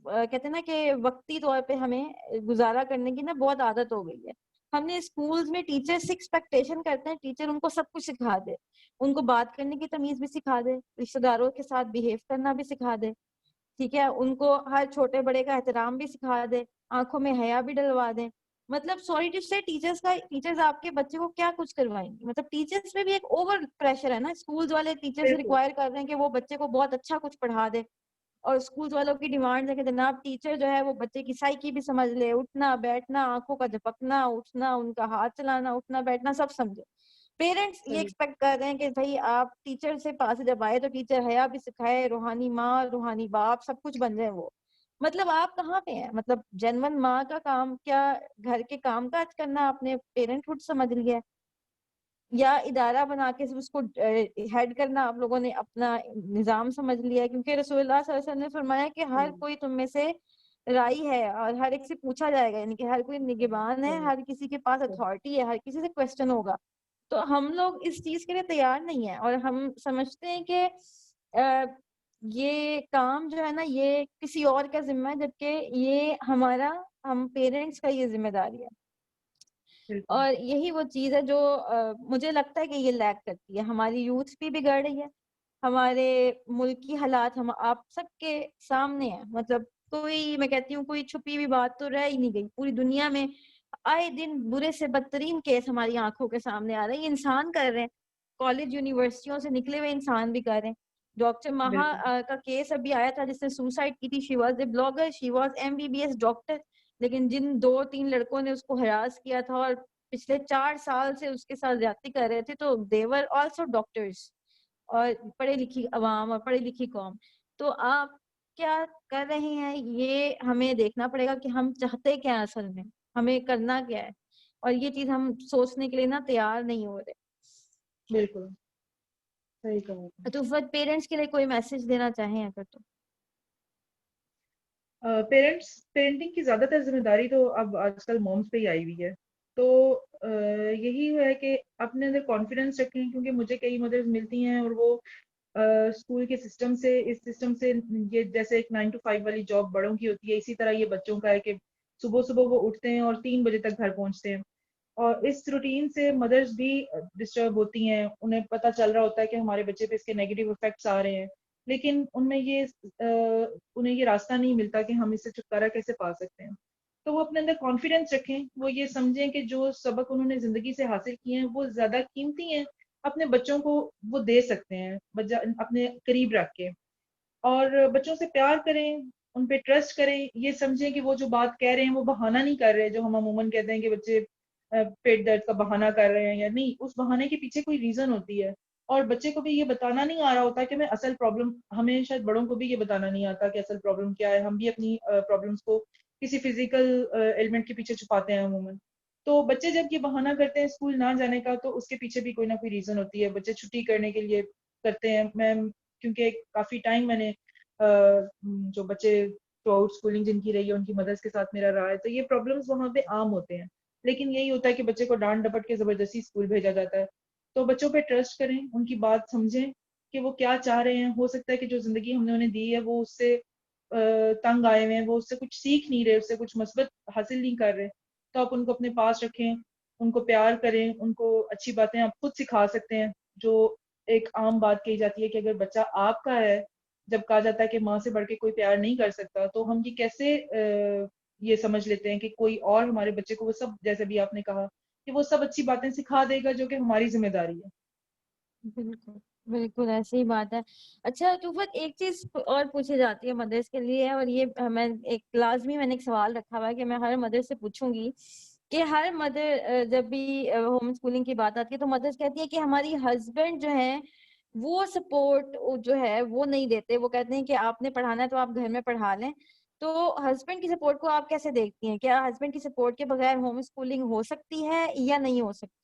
کہتے ہیں نا کہ وقتی طور پہ ہمیں گزارا کرنے کی نا بہت عادت ہو گئی ہے. ہم نے اسکولز میں ٹیچر سے ایکسپیکٹیشن کرتے ہیں ٹیچر ان کو سب کچھ سکھا دے, ان کو بات کرنے کی تمیز بھی سکھا دے, رشتہ داروں کے ساتھ بیہیو کرنا بھی سکھا دے, ٹھیک ہے, ان کو ہر چھوٹے بڑے کا احترام بھی سکھا دے, آنکھوں میں حیا بھی ڈلوا دیں. مطلب سوری ٹو سے ٹیچرز آپ کے بچے کو کیا کچھ کروائیں گے. مطلب ٹیچرز پہ بھی ایک اوور پریشر ہے نا, اسکولز والے ٹیچرز بالکل ریکوائر کر رہے ہیں کہ وہ بچے کو بہت اچھا کچھ پڑھا دے, اور اسکولز والوں کی ڈیمانڈ ہے کہ جناب ٹیچر جو ہے وہ بچے کی سائیکی بھی سمجھ لے, اٹھنا بیٹھنا, آنکھوں کا جھپکنا اٹھنا, ان کا ہاتھ چلانا اٹھنا بیٹھنا سب سمجھے. پیرنٹس یہ صحیح. ایکسپیکٹ کر رہے ہیں کہ بھائی آپ ٹیچر سے پاس جب آئے تو ٹیچر حیا بھی سکھائے, روحانی ماں روحانی باپ سب کچھ بن جائے وہ. مطلب آپ کہاں پہ ہیں؟ مطلب جنون ماں کا کام کیا گھر کے کام کاج کرنا آپ نے پیرنٹ ہوڈ سمجھ لیا ہے, یا ادارہ بنا کے اس کو ہیڈ کرنا آپ لوگوں نے اپنا نظام سمجھ لیا ہے؟ کیونکہ رسول اللہ صلی اللہ علیہ وسلم نے فرمایا کہ ہر کوئی تم میں سے رائی ہے اور ہر ایک سے پوچھا جائے گا, یعنی کہ ہر کوئی نگہبان ہے, ہر کسی کے پاس اتھارٹی ہے, ہر کسی سے کوسچن ہوگا. تو ہم لوگ اس چیز کے لیے تیار نہیں ہیں, اور ہم سمجھتے ہیں کہ یہ کام جو ہے نا یہ کسی اور کا ذمہ ہے, جبکہ یہ ہم پیرنٹس کا یہ ذمہ داری ہے. بالکل اور یہی وہ چیز ہے جو مجھے لگتا ہے کہ یہ لیک کرتی ہے. ہماری یوتھ بھی بگڑ رہی ہے, ہمارے ملک کی حالات ہم آپ سب کے سامنے ہیں. مطلب کوئی, میں کہتی ہوں کوئی چھپی ہوئی بات تو رہ ہی نہیں گئی. پوری دنیا میں آئے دن برے سے بدترین کیس ہماری آنکھوں کے سامنے آ رہے ہیں. یہ انسان کر رہے ہیں, کالج یونیورسٹیوں سے نکلے ہوئے انسان بھی کر رہے ہیں. ڈاکٹر مہا بالکل کا کیس ابھی آیا تھا جس نے سوسائڈ کی تھی. She was a blogger, she was MBBS doctor, لیکن جن 2-3 لڑکوں نے اس کو ہراس کیا تھا اور پچھلے 4 سال سے اس کے ساتھ زیادتی کر رہے تھے, تو they were also doctors, اور پڑھے لکھی عوام اور پڑھی لکھی قوم. تو آپ کیا کر رہے ہیں یہ ہمیں دیکھنا پڑے گا کہ ہم چاہتے کیا اصل میں, ہمیں کرنا کیا ہے, اور یہ چیز ہم سوچنے کے لیے نا تیار نہیں ہو رہے. بالکل صحیح کہا. تو پیرنٹس کے لیے کوئی میسج دینا چاہیں اگر تو؟ پیرنٹنگ کی زیادہ تر ذمہ داری تو اب آج کل مومس پہ ہی آئی ہوئی ہے. تو یہی ہے کہ اپنے اندر کانفیڈینس رکھیں, کیونکہ مجھے کئی مدرز ملتی ہیں اور وہ اسکول کے سسٹم سے, اس سسٹم سے, یہ جیسے ایک 9 to 5 والی جاب بڑوں کی ہوتی ہے, اسی طرح یہ بچوں کا ہے کہ صبح صبح وہ اٹھتے ہیں اور 3 بجے تک گھر پہنچتے ہیں. اور اس روٹین سے مدرز بھی ڈسٹرب ہوتی ہیں, انہیں پتہ چل رہا ہوتا ہے کہ ہمارے بچے پہ اس کے نیگیٹو افیکٹس آ رہے ہیں, لیکن انہیں یہ راستہ نہیں ملتا کہ ہم اس سے چھٹکارا کیسے پا سکتے ہیں. تو وہ اپنے اندر کانفیڈینس رکھیں, وہ یہ سمجھیں کہ جو سبق انہوں نے زندگی سے حاصل کیے ہیں وہ زیادہ قیمتی ہیں, اپنے بچوں کو وہ دے سکتے ہیں اپنے قریب رکھ کے. اور بچوں سے پیار کریں, ان پہ ٹرسٹ کریں, یہ سمجھیں کہ وہ جو بات کہہ رہے ہیں وہ بہانہ نہیں کر رہے, جو ہم عموماً کہتے ہیں کہ بچے پیٹ درد کا بہانہ کر رہے ہیں, یا نہیں, اس بہانے کے پیچھے کوئی ریزن ہوتی ہے. اور بچے کو بھی یہ بتانا نہیں آ رہا ہوتا کہ میں اصل پرابلم, ہمیں شاید بڑوں کو بھی یہ بتانا نہیں آتا کہ اصل پرابلم کیا ہے. ہم بھی اپنی پرابلمس کو کسی فزیکل ایلیمنٹ کے پیچھے چھپاتے ہیں عموماً. تو بچے جب یہ بہانہ کرتے ہیں اسکول نہ جانے کا, تو اس کے پیچھے بھی کوئی نہ کوئی ریزن ہوتی ہے. بچے چھٹی کرنے کے لیے کرتے ہیں. میں کیونکہ کافی ٹائم میں نے جو بچے تھرو آؤٹ اسکولنگ جن کی رہی ہے ان کی مدرس کے ساتھ میرا رہا ہے, تو یہ پرابلمس وہاں پہ عام ہوتے ہیں. لیکن یہی ہوتا ہے کہ بچے کو ڈانٹ ڈپٹ کے زبردستی اسکول بھیجا جاتا ہے. تو بچوں پہ ٹرسٹ کریں, ان کی بات سمجھیں کہ وہ کیا چاہ رہے ہیں. ہو سکتا ہے کہ جو زندگی ہم نے انہیں دی ہے وہ اس سے تنگ آئے ہوئے ہیں, وہ اس سے کچھ سیکھ نہیں رہے, اس سے کچھ مثبت حاصل نہیں کر رہے. تو آپ ان کو اپنے پاس رکھیں, ان کو پیار کریں, ان کو اچھی باتیں آپ خود سکھا سکتے ہیں. جو ایک عام بات کہی جاتی ہے کہ اگر بچہ آپ کا ہے, جب کہا جاتا ہے کہ ماں سے بڑھ کے کوئی پیار نہیں کر سکتا, تو ہم یہ کیسے یہ سمجھ لیتے ہیں کہ کوئی اور ہمارے بچے کو وہ سب, جیسے بھی آپ نے کہا کہ وہ سب اچھی باتیں سکھا دے گا جو کہ ہماری ذمہ داری ہے. بالکل بالکل ایسی ہی بات ہے. اچھا طوفت ایک چیز اور پوچھی جاتی ہے مدرس کے لیے, اور یہ میں ایک لازمی میں نے ایک سوال رکھا ہوا ہے کہ میں ہر مدر سے پوچھوں گی کہ ہر مدر جب بھی ہوم اسکولنگ کی بات آتی ہے تو مدرس کہتی ہے کہ ہماری ہسبینڈ جو ہے وہ سپورٹ جو ہے وہ نہیں دیتے. وہ کہتے ہیں کہ آپ نے پڑھانا ہے تو آپ گھر میں پڑھا لیں. تو ہسبینڈ کی سپورٹ کو آپ کیسے دیکھتی ہیں؟ کیا ہسبینڈ کی سپورٹ کے بغیر ہوم اسکولنگ ہو سکتی ہے یا نہیں ہو سکتی؟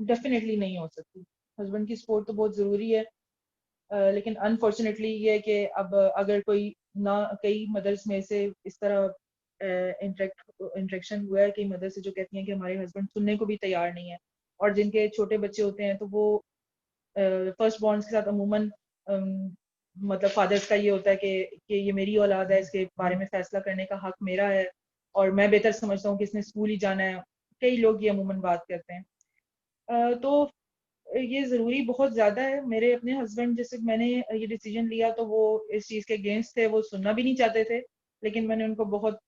ڈیفینیٹلی نہیں ہو سکتی. ہسبینڈ کی سپورٹ تو بہت ضروری ہے, لیکن انفارچونیٹلی یہ ہے کہ اب اگر کوئی نہ, کئی مدرس میں سے اس طرح انٹریکشن ہوا ہے کہ مدر سے جو کہتی ہیں کہ ہمارے ہسبینڈ سننے کو بھی تیار نہیں ہے, اور جن کے چھوٹے بچے ہوتے ہیں تو وہ فرسٹ بارنس کے ساتھ عموماً مطلب فادرس کا یہ ہوتا ہے کہ یہ میری اولاد ہے, اس کے بارے میں فیصلہ کرنے کا حق میرا ہے, اور میں بہتر سمجھتا ہوں کہ اس نے اسکول ہی جانا ہے. کئی لوگ یہ عموماً بات کرتے ہیں. تو یہ ضروری بہت زیادہ ہے. میرے اپنے ہسبینڈ جیسے میں نے یہ ڈیسیجن لیا تو وہ اس چیز کے اگینسٹ تھے, وہ سننا بھی نہیں چاہتے تھے, لیکن میں نے ان کو بہت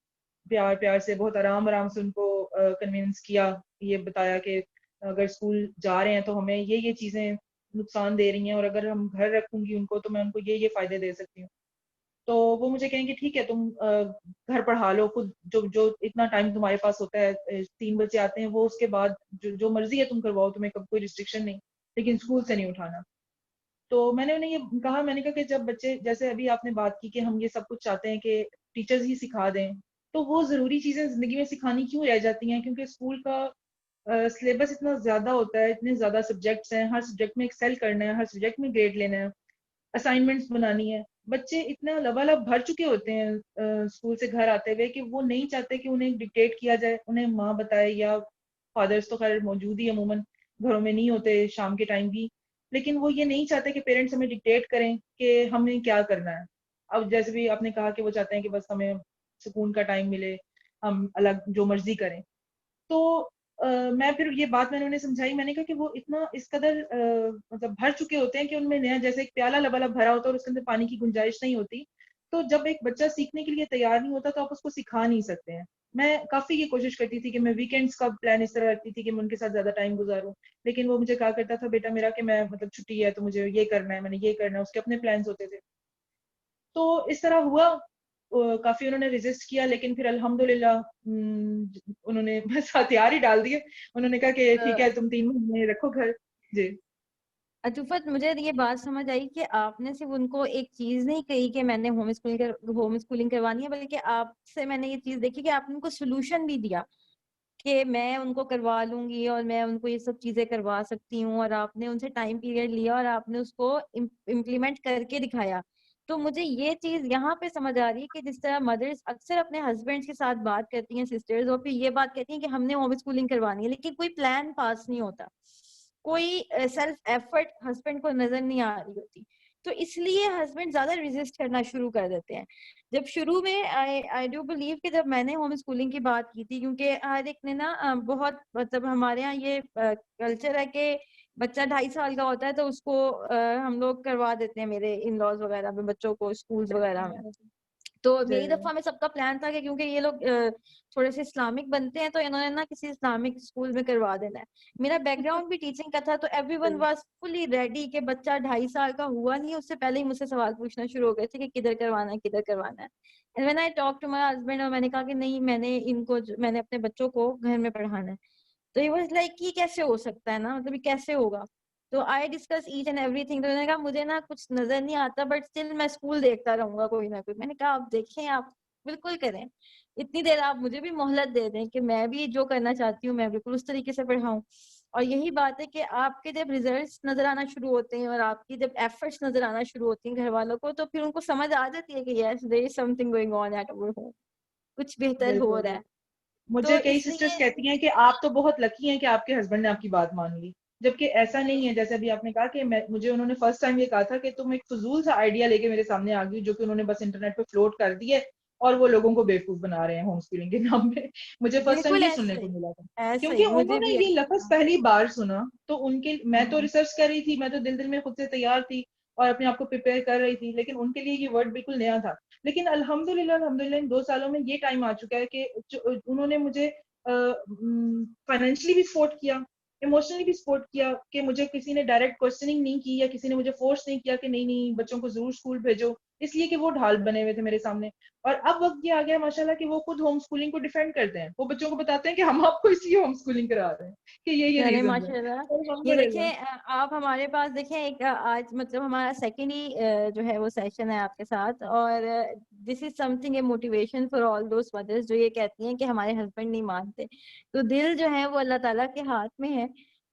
پیار سے, بہت آرام سے ان کو کنوینس کیا, یہ بتایا کہ اگر اسکول جا رہے ہیں تو ہمیں یہ چیزیں نقصان دے رہی ہیں, اور اگر ہم گھر رکھوں گی ان کو تو میں ان کو یہ فائدے دے سکتی ہوں. تو وہ مجھے کہیں گے ٹھیک ہے تم گھر پڑھا لو خود, جو اتنا ٹائم تمہارے پاس ہوتا ہے, 3 بچے آتے ہیں وہ اس کے بعد جو مرضی ہے تم کرواؤ, تمہیں کوئی ریسٹرکشن نہیں, لیکن اسکول سے نہیں اٹھانا. تو میں نے انہیں یہ کہا, میں نے کہا کہ جب بچے, جیسے ابھی آپ نے بات کی کہ ہم یہ سب کچھ چاہتے ہیں کہ ٹیچرز ہی سکھا دیں, تو وہ ضروری چیزیں زندگی میں سکھانی کیوں رہ جاتی ہیں؟ کیونکہ اسکول کا سلیبس اتنا زیادہ ہوتا ہے, اتنے زیادہ سبجیکٹس ہیں, ہر سبجیکٹ میں ایکسیل کرنا ہے, ہر سبجیکٹ میں گریڈ لینا ہے, اسائنمنٹس بنانی ہے. بچے اتنا لبالب بھر چکے ہوتے ہیں اسکول سے گھر آتے ہوئے کہ وہ نہیں چاہتے کہ انہیں ڈکٹیٹ کیا جائے, انہیں ماں بتائے, یا فادرس تو خیر موجود ہی عموماً گھروں میں نہیں ہوتے شام کے ٹائم بھی, لیکن وہ یہ نہیں چاہتے کہ پیرنٹس ہمیں ڈکٹیٹ کریں کہ ہمیں کیا کرنا ہے. اب جیسے بھی آپ نے کہا کہ وہ چاہتے ہیں کہ بس ہمیں سکون کا ٹائم ملے, ہم الگ جو مرضی کریں. تو میں پھر یہ بات میں نے انہیں سمجھائی, میں نے کہا کہ وہ اتنا اس قدر مطلب بھر چکے ہوتے ہیں کہ ان میں نیا جیسے ایک پیالہ لبالب بھرا ہوتا ہے اور اس کے اندر پانی کی گنجائش نہیں ہوتی. تو جب ایک بچہ سیکھنے کے لیے تیار نہیں ہوتا تو آپ اس کو سکھا نہیں سکتے ہیں. میں کافی یہ کوشش کرتی تھی کہ میں ویکینڈز کا پلان اس طرح رکھتی تھی کہ میں ان کے ساتھ زیادہ ٹائم گزاروں, لیکن وہ مجھے کہا کرتا تھا بیٹا میرا کہ میں مطلب چھٹی ہے تو مجھے یہ کرنا ہے, میں نے یہ کرنا ہے, اس کے اپنے پلانز ہوتے تھے. تو اس طرح ہوا, کافی انہوں نے ریزسٹ کیا, لیکن پھر الحمدللہ انہوں نے بس ہتھیار ہی ڈال دیے. انہوں نے کہا کہ ٹھیک ہے تم 3 مہینے رکھو گھر. جی طوفت مجھے یہ بات سمجھ آئی کہ آپ نے صرف ان کو ایک چیز نہیں کہی کہ میں نے ہوم اسکولنگ کروانی ہے, بلکہ آپ سے میں نے یہ چیز دیکھی کہ آپ نے ان کو سولوشن بھی دیا کہ میں ان کو کروا لوں گی اور میں ان کو یہ سب چیزیں کروا سکتی ہوں, اور آپ نے ان سے ٹائم پیریڈ لیا اور آپ نے اس کو امپلیمنٹ کر کے دکھایا. تو مجھے یہ چیز یہاں پہ سمجھ آ رہی ہے کہ جس طرح مدرس اکثر اپنے ہسبینڈ کے ساتھ بات کرتی ہیں, سسٹرز, اور پھر یہ بات کہتی ہیں کہ ہم نے ہوم اسکولنگ کروانی ہے, لیکن کوئی پلان پاس نہیں ہوتا, کوئی سیلف ایفرٹ ہسبینڈ کو نظر نہیں آ رہی ہوتی. تو اس لیے ہسبینڈ زیادہ ریزسٹ کرنا شروع کر دیتے ہیں. جب شروع میں آئی ڈو بلیو کہ جب میں نے ہوم اسکولنگ کی بات کی تھی, کیونکہ ہر ایک نے نا بہت مطلب ہمارے یہاں یہ کلچر ہے کہ بچہ 2.5 سال کا ہوتا ہے تو اس کو ہم لوگ کروا دیتے ہیں, میرے ان لاز وغیرہ میں بچوں کو اسکولز وغیرہ میں. تو میری دفعہ میں سب کا پلان تھا کہ کیونکہ یہ لوگ تھوڑے سے اسلامک بنتے ہیں تو انہوں نے نا کسی اسلامک اسکول میں کروا دینا ہے. میرا بیک گراؤنڈ بھی ٹیچنگ کا تھا, تو every one was fully ready کہ بچہ 2.5 سال کا ہوا نہیں, اس سے پہلے ہی مجھ سے سوال پوچھنا شروع ہو گئے تھے کہ کدھر کروانا ہے, کدھر کروانا ہے. And when I talked to my husband, اور میں نے کہا کہ نہیں, میں نے اپنے بچوں کو گھر میں پڑھانا ہے, تو he was like یہ کیسے ہو سکتا ہے نا, مطلب یہ کیسے ہوگا. تو I discuss each and everything. تو میں نے کہا مجھے نا کچھ نظر نہیں آتا, بٹ اسٹل میں اسکول دیکھتا رہوں گا کوئی نہ کوئی. میں نے کہا آپ دیکھیں, آپ بالکل کریں, اتنی دیر آپ مجھے بھی مہلت دے دیں کہ میں بھی جو کرنا چاہتی ہوں میں بالکل اس طریقے سے پڑھاؤں. اور یہی بات ہے کہ آپ کے جب ریزلٹس نظر آنا شروع ہوتے ہیں اور آپ کی جب ایفرٹس نظر آنا شروع ہوتی ہیں گھر والوں کو, تو پھر ان کو سمجھ آ جاتی ہے کہ yes there is something going on at اور ہوم, کچھ بہتر ہو رہا ہے. مجھے کئی سسٹرز کہتی ہیں کہ آپ تو بہت لکی ہیں کہ آپ کے ہسبینڈ نے آپ کی بات مان لی، جبکہ ایسا نہیں ہے. جیسے ابھی آپ نے کہا کہ مجھے انہوں نے فرسٹ ٹائم یہ کہا تھا کہ تم ایک فضول سا آئیڈیا لے کے میرے سامنے آ گئی جو کہ انہوں نے بس انٹرنیٹ پہ فلوٹ کر دیے اور وہ لوگوں کو بیوقوف بنا رہے ہیں ہوم اسکولنگ کے نام پہ. مجھے فرسٹ ٹائم بالکل یہ سننے ایسے کو ملا تھا ایسے کیونکہ ہی انہوں مجھے نے بھی یہ لفظ پہلی بار سنا. تو ان کے میں تو ہوں، ریسرچ کر رہی تھی، میں تو دل میں خود سے تیار تھی اور اپنے آپ کو پریپیئر کر رہی تھی، لیکن ان کے لیے یہ ورڈ بالکل نیا تھا. لیکن الحمدللہ ان 2 سالوں میں یہ ٹائم آ چکا ہے کہ انہوں نے مجھے فائنینشلی بھی سپورٹ کیا، ایموشنلی بھی سپورٹ کیا، کہ مجھے کسی نے ڈائریکٹ کوشچننگ نہیں کی یا کسی نے مجھے فورس نہیں کیا کہ نہیں بچوں کو ضرور اسکول بھیجو، اس لیے کہ وہ ڈھال بنے ہوئے تھے میرے سامنے. اور اب وقت یہ آ گیا ماشاءاللہ کہ وہ خود ہوم اسکولنگ کو ڈیفینڈ کرتے ہیں. وہ بچوں کو بتاتے ہیں کہ ہم آپ کو اس لیے ہوم اسکولنگ کرا رہے ہیں کہ یہ ارے ریزن ہے. ماشاء اللہ. یہ الحمدللہ. دیکھیں آپ ہمارے پاس دیکھیں ایک آج مطلب ہمارا سیکنڈ ہی جو ہے وہ سیشن ہے آپ کے ساتھ، اور this is something a motivation for all those mothers جو یہ کہتی ہیں کہ ہمارے ہسبینڈ نہیں مانتے. تو دل جو ہے وہ اللہ تعالیٰ کے ہاتھ میں ہے،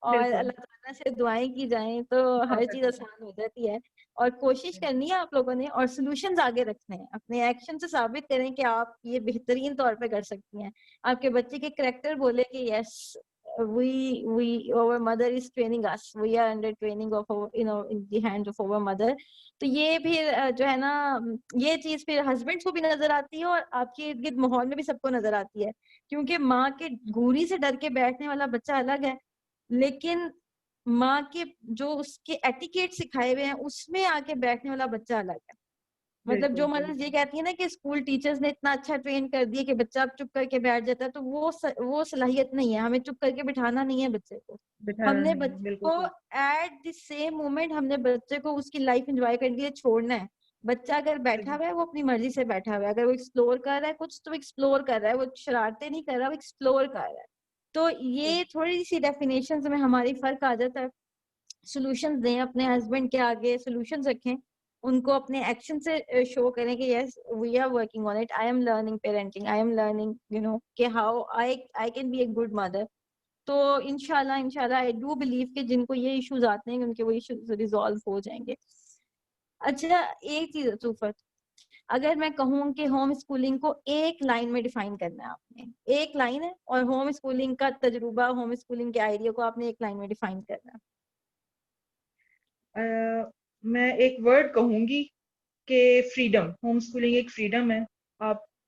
اور بالکل اللہ تعالیٰ سے دعائیں کی جائیں تو ہر چیز آسان ہو جاتی ہے. اور کوشش کرنی ہے آپ لوگوں نے، اور سولوشنز آگے رکھنے ہیں، اپنے ایکشن سے ثابت کریں کہ آپ یہ بہترین طور پہ کر سکتی ہیں. آپ کے بچے کے کریکٹر بولے کہ یس our mother is training us, we are under training of our, in the hands of our mother. تو یہ پھر جو ہے نا یہ چیز پھر ہسبینڈ کو بھی نظر آتی ہے اور آپ کے ارد گرد ماحول میں بھی سب کو نظر آتی ہے. کیونکہ ماں کے گوری سے ڈر کے بیٹھنے والا بچہ الگ ہے، لیکن ماں کے جو اس کے ایٹیکیٹ سکھائے ہوئے ہیں اس میں آ کے بیٹھنے والا بچہ الگ ہے. مطلب جو مدرس یہ کہتی ہے نا کہ اسکول ٹیچرز نے اتنا اچھا ٹرین کر دیا کہ بچہ اب چپ کر کے بیٹھ جاتا ہے، تو وہ صلاحیت نہیں ہے. ہمیں چپ کر کے بٹھانا نہیں ہے بچے کو. ہم بٹھانا نے نہیں ہے. بچے بالکل کو صحیح. ایٹ دی سیم مومنٹ ہم نے بچے کو اس کی لائف انجوائے کرنے کے لیے چھوڑنا ہے. بچہ اگر بیٹھا ہوا ہے وہ اپنی مرضی سے بیٹھا ہوا ہے، اگر وہ ایکسپلور کر رہا ہے کچھ تو ایکسپلور کر رہا ہے، وہ شرارتیں نہیں کر رہا، وہ ایکسپلور کر رہا ہے. تو یہ تھوڑی سی ڈیفینیشنز میں ہماری فرق آ جاتا ہے. سولوشنز دیں اپنے ہسبینڈ کے آگے، سولوشنز رکھیں، ان کو اپنے ایکشن سے شو کریں کہ yes we are working on it, I'm learning parenting, I'm learning کہ how I can be a good mother. تو انشاءاللہ آئی ڈو بلیو کہ جن کو یہ ایشوز آتے ہیں ان کے وہ ایشوز ریزالو ہو جائیں گے. اچھا ایک چیز صوفت، اگر میں کہوں کہ ہوم اسکولنگ کو ایک لائن میں ڈیفائن کرنا ہے، آپ نے ایک لائن ہے، اور ہوم اسکولنگ کا تجربہ، ہوم اسکولنگ کے آئیڈیا کو آپ نے ایک لائن میں ڈیفائن کرنا ہے. میں ایک ورڈ کہوں گی کہ فریڈم. ہوم اسکولنگ ایک فریڈم ہے.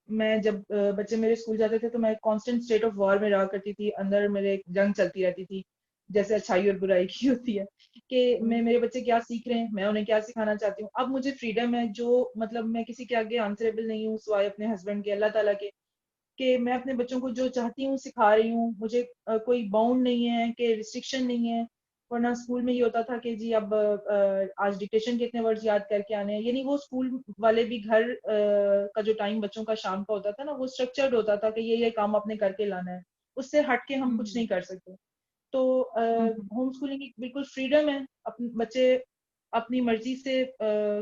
میں جب بچے میرے اسکول جاتے تھے تو میں کانسٹنٹ اسٹیٹ آف وار میں رہا کرتی تھی، اندر میرے ایک جنگ چلتی رہتی تھی جیسے اچھائی اور برائی کی ہوتی ہے کہ میرے بچے کیا سیکھ رہے ہیں، میں انہیں کیا سکھانا چاہتی ہوں. اب مجھے فریڈم ہے، جو مطلب میں کسی کے آگے آنسریبل نہیں ہوں سوائے اپنے ہسبینڈ کے، اللہ تعالیٰ کے، کہ میں اپنے بچوں کو جو چاہتی ہوں سکھا رہی ہوں. مجھے کوئی باؤنڈ نہیں ہے کہ ریسٹرکشن نہیں ہے. ورنہ اسکول میں یہ ہوتا تھا کہ جی اب آج ڈکٹیشن کے اتنے ورڈز یاد کر کے آنے ہیں. یعنی وہ اسکول والے بھی گھر کا جو ٹائم بچوں کا شام کا ہوتا تھا نا، وہ اسٹرکچرڈ ہوتا تھا کہ یہ کام آپ نے کر کے لانا ہے، اس سے ہٹ کے ہم کچھ نہیں کر سکتے. تو ہوم اسکولنگ ایک بالکل فریڈم ہے. اپنے بچے اپنی مرضی سے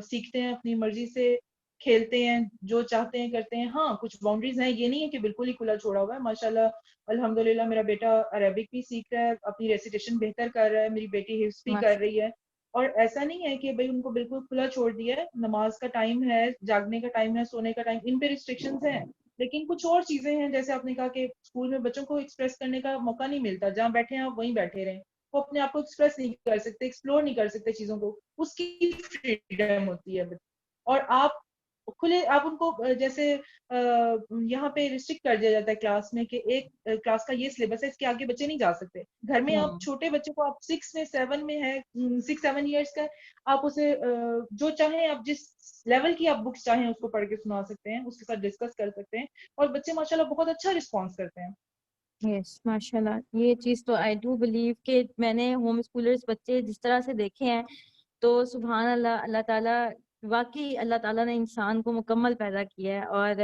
سیکھتے ہیں، اپنی مرضی سے کھیلتے ہیں، جو چاہتے ہیں کرتے ہیں. ہاں کچھ باؤنڈریز ہیں، یہ نہیں ہے کہ بالکل ہی کھلا چھوڑا ہوا ہے. ماشاءاللہ الحمدللہ میرا بیٹا عربک بھی سیکھ رہا ہے، اپنی ریسیٹیشن بہتر کر رہا ہے، میری بیٹی حفظ بھی کر رہی ہے. اور ایسا نہیں ہے کہ بھئی ان کو بالکل کھلا چھوڑ دیا ہے. نماز کا ٹائم ہے، جاگنے کا ٹائم ہے، سونے کا ٹائم، ان پہ ریسٹرکشنز ہیں. لیکن کچھ اور چیزیں ہیں جیسے آپ نے کہا کہ اسکول میں بچوں کو ایکسپریس کرنے کا موقع نہیں ملتا. جہاں بیٹھے ہیں آپ وہیں بیٹھے رہیں. وہ اپنے آپ کو ایکسپریس نہیں کر سکتے، ایکسپلور نہیں کر سکتے چیزوں کو. اس کی فریڈم ہوتی ہے. اور آپ کھلے آپ ان کو جیسے یہاں پہ ریسٹرکٹ کر دیا جاتا ہے کلاس میں کہ ایک کلاس کا یہ سلیبس ہے، اس کے آگے بچے نہیں جا سکتے. گھر میں آپ چھوٹے بچے کو، آپ 6 میں 7 میں ہے، 6-7 ایئرس کا، آپ اسے جو چاہیں آپ جس لیول کی آپ بکس چاہیں اس کو پڑھ کے سنا سکتے ہیں، اس کے ساتھ ڈسکس کر سکتے ہیں. اور بچے ماشاءاللہ بہت اچھا رسپانس کرتے ہیں. یس ماشاء اللہ. یہ چیز تو آئی ڈو بلیو کہ میں نے ہوم اسکولرس بچے جس طرح سے دیکھے ہیں تو سبحان اللہ، اللہ تعالیٰ واقعی اللہ تعالیٰ نے انسان کو مکمل پیدا کیا ہے، اور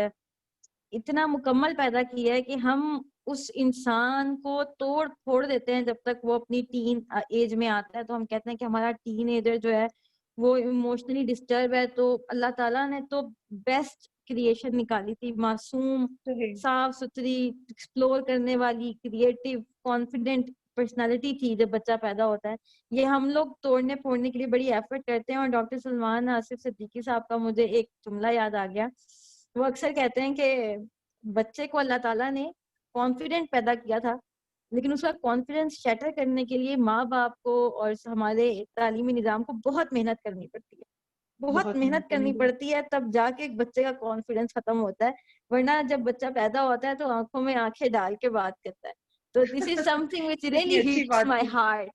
اتنا مکمل پیدا کیا ہے کہ ہم اس انسان کو توڑ پھوڑ دیتے ہیں جب تک وہ اپنی ٹین ایج میں آتا ہے. تو ہم کہتے ہیں کہ ہمارا ٹین ایجر جو ہے وہ ایموشنلی ڈسٹرب ہے. تو اللہ تعالیٰ نے تو بیسٹ کریشن نکالی تھی، معصوم، صاف ستھری، ایکسپلور کرنے والی، کریٹو، کانفیڈنٹ پرسنالٹی تھی جب بچہ پیدا ہوتا ہے. یہ ہم لوگ توڑنے پھوڑنے کے لیے بڑی ایفرٹ کرتے ہیں. اور ڈاکٹر سلمان آصف صدیقی صاحب کا مجھے ایک جملہ یاد آ گیا. وہ اکثر کہتے ہیں کہ بچے کو اللہ تعالیٰ نے کانفیڈنٹ پیدا کیا تھا, لیکن اس کا کانفیڈنس شیٹر کرنے کے لیے ماں باپ کو اور ہمارے تعلیمی نظام کو بہت محنت کرنی پڑتی ہے, بہت محنت کرنی پڑتی ہے, تب جا کے ایک بچے کا کانفیڈنس ختم ہوتا ہے, ورنہ جب بچہ پیدا ہوتا ہے تو آنکھوں میں آنکھیں ڈال کے بات کرتا ہے. تو this is something which really hits my heart.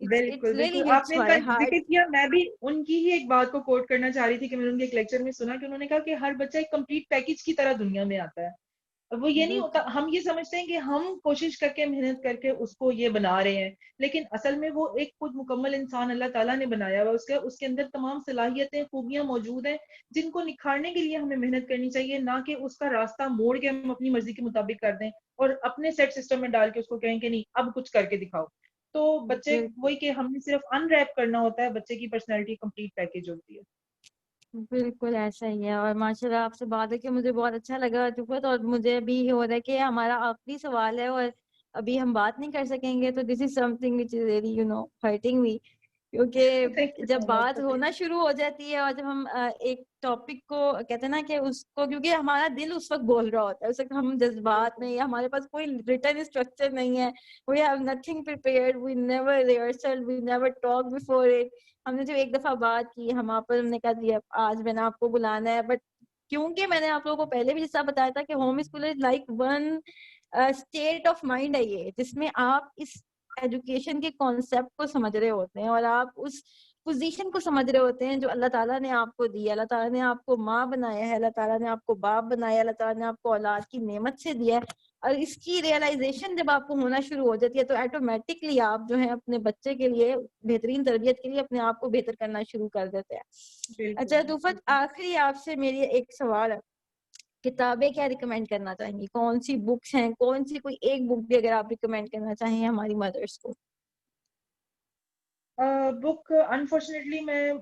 بالکل بالکل آپ نے ان کا ذکر کیا, میں بھی ان کی ہی ایک بات کو کوٹ کرنا چاہ رہی تھی کہ میں نے ان کے ایک لیکچر میں سنا کہ انہوں نے کہا کہ ہر بچہ ایک کمپلیٹ پیکج کی طرح دنیا میں آتا ہے. وہ یہ نہیں ہوتا, ہم یہ سمجھتے ہیں کہ ہم کوشش کر کے محنت کر کے اس کو یہ بنا رہے ہیں, لیکن اصل میں وہ ایک خود مکمل انسان اللہ تعالیٰ نے بنایا ہوا, اس کے اندر تمام صلاحیتیں خوبیاں موجود ہیں جن کو نکھارنے کے لیے ہمیں محنت کرنی چاہیے, نہ کہ اس کا راستہ موڑ کے ہم اپنی مرضی کے مطابق کر دیں اور اپنے سیٹ سسٹم میں ڈال کے اس کو کہیں کہ نہیں اب کچھ کر کے دکھاؤ. تو بچے وہی کہ ہم نے صرف ان ریپ کرنا ہوتا ہے, بچے کی پرسنالٹی کمپلیٹ پیکج ہوتی ہے. بالکل ایسا ہی ہے, اور ماشاء اللہ آپ سے بات ہے کہ مجھے بہت اچھا لگا طفت, اور مجھے ابھی یہ ہو رہا ہے کہ ہمارا آخری سوال ہے اور ابھی ہم بات نہیں کر سکیں گے, تو this is something which is really hurting me, کیونکہ جب بات ہونا شروع ہو جاتی ہے اور جب ہم ایک ٹاپک کو کہتے ہیں نا کہ اس کو, کیونکہ ہمارا دل اس وقت بول رہا ہوتا ہے, اس وقت ہم جذبات میں, یا ہمارے پاس کوئی ریٹن اسٹرکچر نہیں ہے, we have nothing prepared, we never rehearsal, we never talk before it. ہم نے جو ایک دفعہ بات کی, ہم آپ پر ہم نے کہا دیا آج میں نے آپ کو بلانا ہے, بٹ کیونکہ میں نے آپ لوگوں کو پہلے بھی جیسا بتایا تھا کہ home school is like one state of mind ہے یہ, جس میں آپ اس ایجوکیشن کے کانسیپٹ کو سمجھ رہے ہوتے ہیں اور آپ اس پوزیشن کو سمجھ رہے ہوتے ہیں جو اللہ تعالیٰ نے آپ کو دی. اللہ تعالیٰ نے آپ کو ماں بنایا ہے, اللہ تعالیٰ نے آپ کو باپ بنایا, اللہ تعالیٰ نے آپ کو اولاد کی نعمت سے دیا ہے, اور اس کی ریئلائزیشن جب آپ کو ہونا شروع ہو جاتی ہے تو ایٹومیٹکلی آپ جو ہے اپنے بچے کے لیے بہترین تربیت کے لیے اپنے آپ کو بہتر کرنا شروع کر دیتے ہیں. اچھا طفت, آخری آپ سے میری ایک سوال ہے, کتابیں کیا ریکمینڈ کرنا چاہیں گی, کون سی بکس ہیں, کون سی کوئی ایک بک بھی اگر آپ ریکمینڈ کرنا چاہیں ہماری مدرس کو؟ بک انفارچونیٹلی میں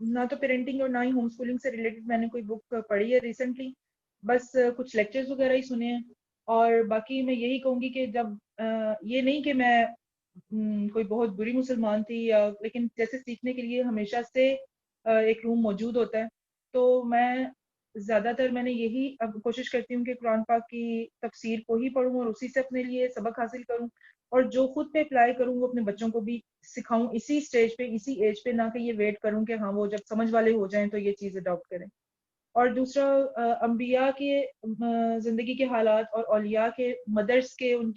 نہ تو پیرنٹنگ اور نہ ہی ہوم اسکولنگ سے ریلیٹڈ میں نے کوئی بک پڑھی ہے ریسنٹلی, بس کچھ لیکچرز وغیرہ ہی سنے ہیں. اور باقی میں یہی کہوں گی کہ جب یہ نہیں کہ میں کوئی بہت بری مسلمان تھی, لیکن جیسے سیکھنے کے لیے ہمیشہ سے ایک روم موجود ہوتا ہے, تو میں زیادہ تر میں نے یہی اب کوشش کرتی ہوں کہ قرآن پاک کی تفسیر کو ہی پڑھوں اور اسی سے اپنے لیے سبق حاصل کروں, اور جو خود پہ اپلائی کروں وہ اپنے بچوں کو بھی سکھاؤں اسی اسٹیج پہ, اسی ایج پہ, نہ کہ یہ ویٹ کروں کہ ہاں وہ جب سمجھ والے ہو جائیں تو یہ چیز اڈاپٹ کریں. اور دوسرا انبیاء کے زندگی کے حالات اور اولیاء کے مدرس کے ان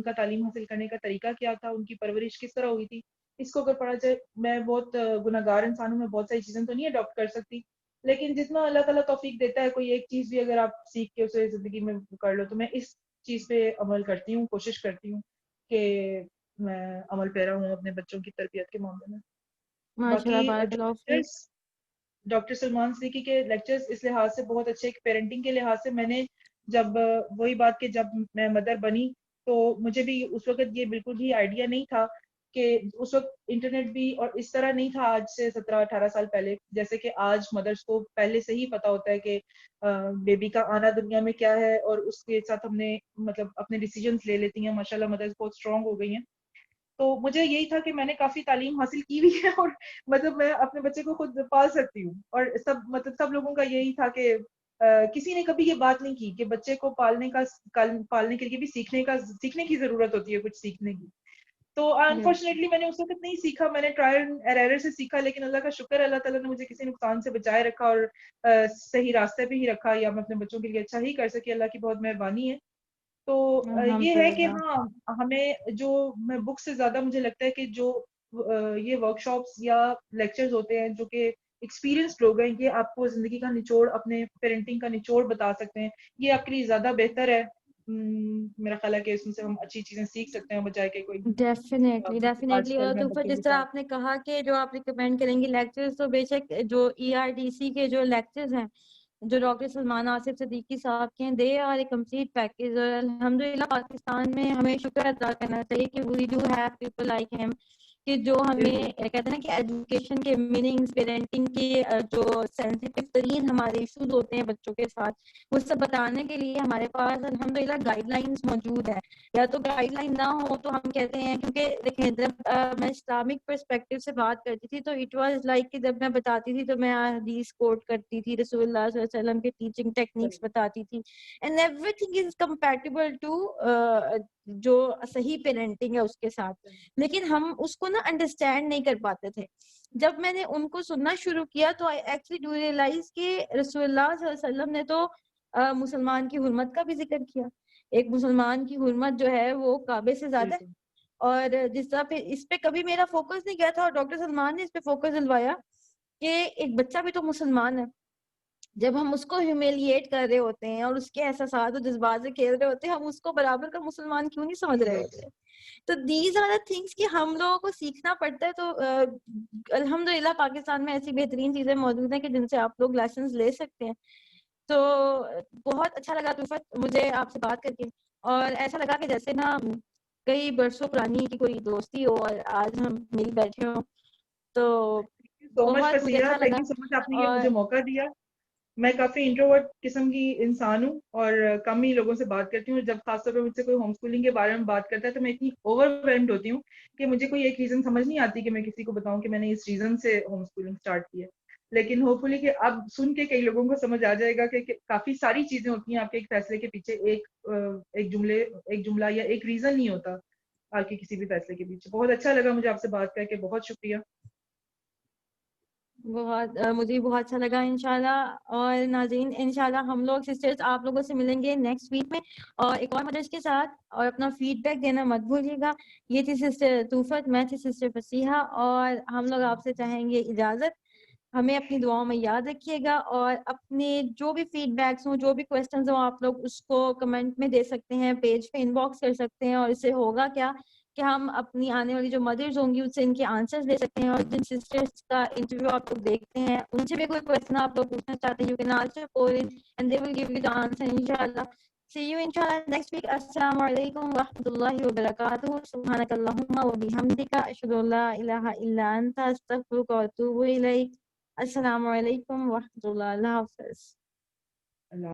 کا تعلیم حاصل کرنے کا طریقہ کیا تھا, ان کی پرورش کس طرح ہوئی تھی, اس کو اگر پڑھا جائے. میں بہت گناہگار انسان ہوں, میں بہت ساری چیزیں تو نہیں اڈاپٹ کر سکتی, لیکن جتنا اللہ تعالیٰ توفیق دیتا ہے, کوئی ایک چیز بھی اگر آپ سیکھ کے اسے زندگی میں کر لو, تو میں اس چیز پہ عمل کرتی ہوں, کوشش کرتی ہوں کہ میں عمل پیرا ہوں اپنے بچوں کی تربیت کے معاملے میں. باقی ڈاکٹر سلمان صدیقی کے لیکچرز اس لحاظ سے بہت اچھے, پیرنٹنگ کے لحاظ سے میں نے جب وہی بات کہ جب میں مدر بنی تو مجھے بھی اس وقت یہ بالکل بھی آئیڈیا نہیں تھا کہ اس وقت انٹرنیٹ بھی اور اس طرح نہیں تھا آج سے 17-18 سال پہلے, جیسے کہ آج مدرس کو پہلے سے ہی پتا ہوتا ہے کہ بیبی کا آنا دنیا میں کیا ہے, اور اس کے ساتھ ہم نے مطلب اپنے ڈیسیجنز لے لیتی ہیں. ماشاءاللہ مدرس بہت اسٹرانگ ہو گئی ہیں. تو مجھے یہی تھا کہ میں نے کافی تعلیم حاصل کی ہوئی ہے اور مطلب میں اپنے بچے کو خود پال سکتی ہوں, اور سب لوگوں کا یہی تھا کہ کسی نے کبھی یہ بات نہیں کی کہ بچے کو پالنے کے لیے بھی سیکھنے کی ضرورت ہوتی ہے, کچھ سیکھنے کی. تو انفارچونیٹلی میں نے اس وقت نہیں سیکھا, میں نے ٹرائل ایرر سے سیکھا, لیکن اللہ کا شکر ہے اللہ تعالیٰ نے مجھے کسی نقصان سے بچائے رکھا اور صحیح راستے پہ ہی رکھا, یا میں اپنے بچوں کے لیے اچھا ہی کر سکی, اللہ کی بہت مہربانی ہے. تو یہ ہے کہ ہاں ہمیں جو میں بک سے زیادہ مجھے لگتا ہے کہ جو یہ ورکشاپس یا لیکچرز ہوتے ہیں جو کہ ایکسپیرینسڈ لوگ ہیں, یہ آپ کو زندگی کا نچوڑ, اپنے پیرنٹنگ کا نچوڑ بتا سکتے ہیں, یہ آپ کے لیے زیادہ بہتر ہے. میرا خیال ہے کہ اس میں سے ہم اچھی چیزیں سیکھ سکتے ہیں بجائے کہ کوئی ڈیفینیٹلی. اور تو جس طرح آپ نے کہا کہ جو آپ ریکمینڈ کریں گے لیکچرز, تو بے شک جو ERDC کے جو لیکچرز ہیں جو ڈاکٹر سلمان آصف صدیقی صاحب کے ہیں, they are a complete package. اور الحمدللہ پاکستان میں ہمیں شکر ادا کرنا چاہیے کہ we do have people like ہم, کہ جو ہمیں کہتے ہیں نا کہ ایجوکیشن کے میننگز، پیرنٹنگ کے جو سینسیٹیو ترین ہمارے ایشوز ہوتے ہیں بچوں کے ساتھ، وہ سب بتانے کے لیے ہمارے پاس الحمدللہ گائیڈ لائنس موجود ہے. یا تو گائیڈ لائن نہ ہو تو ہم کہتے ہیں، کیونکہ دیکھیں جب میں اسلامک پرسپیکٹو سے بات کرتی تھی تو اٹ واز لائک کہ جب میں بتاتی تھی تو میں حدیث کوٹ کرتی تھی، رسول اللہ صلی اللہ علیہ وسلم کے ٹیچنگ ٹیکنیکس بتاتی تھی، and everything is compatible to جو صحیح پیرنٹنگ ہے اس کے ساتھ. لیکن ہم اس کو نا انڈرسٹینڈ نہیں کر پاتے تھے. جب میں نے ان کو سننا شروع کیا تو آئی ایکچولی ڈو ریئلائز کہ رسول اللہ صلی اللہ علیہ وسلم نے تو مسلمان کی حرمت کا بھی ذکر کیا. ایک مسلمان کی حرمت جو ہے وہ کعبے سے زیادہ ہے. اور جس طرح پھر اس پہ کبھی میرا فوکس نہیں گیا تھا اور ڈاکٹر سلمان نے اس پہ فوکس دلوایا کہ ایک بچہ بھی تو مسلمان ہے. جب ہم اس کو ہیومیلیٹ کر رہے ہوتے ہیں اور اس کے احساسات اور جذبات سے کھیل رہے ہوتے ہیں، ہم اس کو برابر کا مسلمان کیوں نہیں سمجھ رہے ہوتے؟ تو دیز آر دا تھنگس کہ ہم لوگوں کو سیکھنا پڑتا ہے. تو الحمدللہ پاکستان میں ایسی بہترین چیزیں موجود ہیں کہ جن سے آپ لوگ لیسنز لے سکتے ہیں. تو بہت اچھا لگا طوفت مجھے آپ سے بات کر کے، اور ایسا لگا کہ جیسے نا کئی برسوں پرانی کی کوئی دوستی ہو اور آج ہم مل بیٹھے ہوں. تو سو مچ بہت مجھے فصیحہ، اچھا تھینک لگا. یو سو مچ، آپ نے یہ اور مجھے موقع دیا. میں کافی انٹروورٹ قسم کی انسان ہوں اور کم ہی لوگوں سے بات کرتی ہوں. جب خاص طور پہ مجھ سے کوئی ہوم اسکولنگ کے بارے میں بات کرتا ہے تو میں اتنی اوور ویلمڈ ہوتی ہوں کہ مجھے کوئی ایک ریزن سمجھ نہیں آتی کہ میں کسی کو بتاؤں کہ میں نے اس ریزن سے ہوم اسکولنگ اسٹارٹ کی ہے. لیکن ہوپ فلی کہ اب سن کے کئی لوگوں کو سمجھ آ جائے گا کہ کافی ساری چیزیں ہوتی ہیں آپ کے ایک فیصلے کے پیچھے. ایک جملہ یا ایک ریزن نہیں ہوتا آپ کے کسی بھی فیصلے کے پیچھے. بہت اچھا لگا مجھے آپ سے بات کر کے، بہت شکریہ. مجھے بہت اچھا لگا انشاءاللہ. اور ناظرین انشاءاللہ ہم لوگ سسٹرز آپ لوگوں سے ملیں گے نیکسٹ ویک میں اور ایک اور مدرس کے ساتھ، اور اپنا فیڈ بیک دینا مت بھولیے گا. یہ تھی سسٹر طوفت، میں تھی سسٹر فصیحہ، اور ہم لوگ آپ سے چاہیں گے اجازت. ہمیں اپنی دعاؤں میں یاد رکھیے گا، اور اپنے جو بھی فیڈ بیکس ہوں، جو بھی کویسچنز ہوں، آپ لوگ اس کو کمنٹ میں دے سکتے ہیں، پیج پہ ان باکس کر سکتے ہیں. اور اس سے ہوگا کیا کہ ہم اپنی آنے والی جو مدرز ہوں گی اس سے ان کے آنسرز لے سکتے ہیں. اور جن سسٹرز کا انٹرویو آپ لوگ دیکھتے ہیں ان سے بھی کوئی کویسچن آپ لوگ پوچھنا چاہتے ہیں، you can also call in and they will give you the answer inshallah. See you inshallah next week. Assalamu alaikum wa rahmatullahi wa barakatuh. Subhanak Allahumma wa bihamdika ashhadu an la ilaha illa anta astaghfiruka wa atubu ilayk. Assalamu alaikum wa rahmatullahi. Allah Hafiz.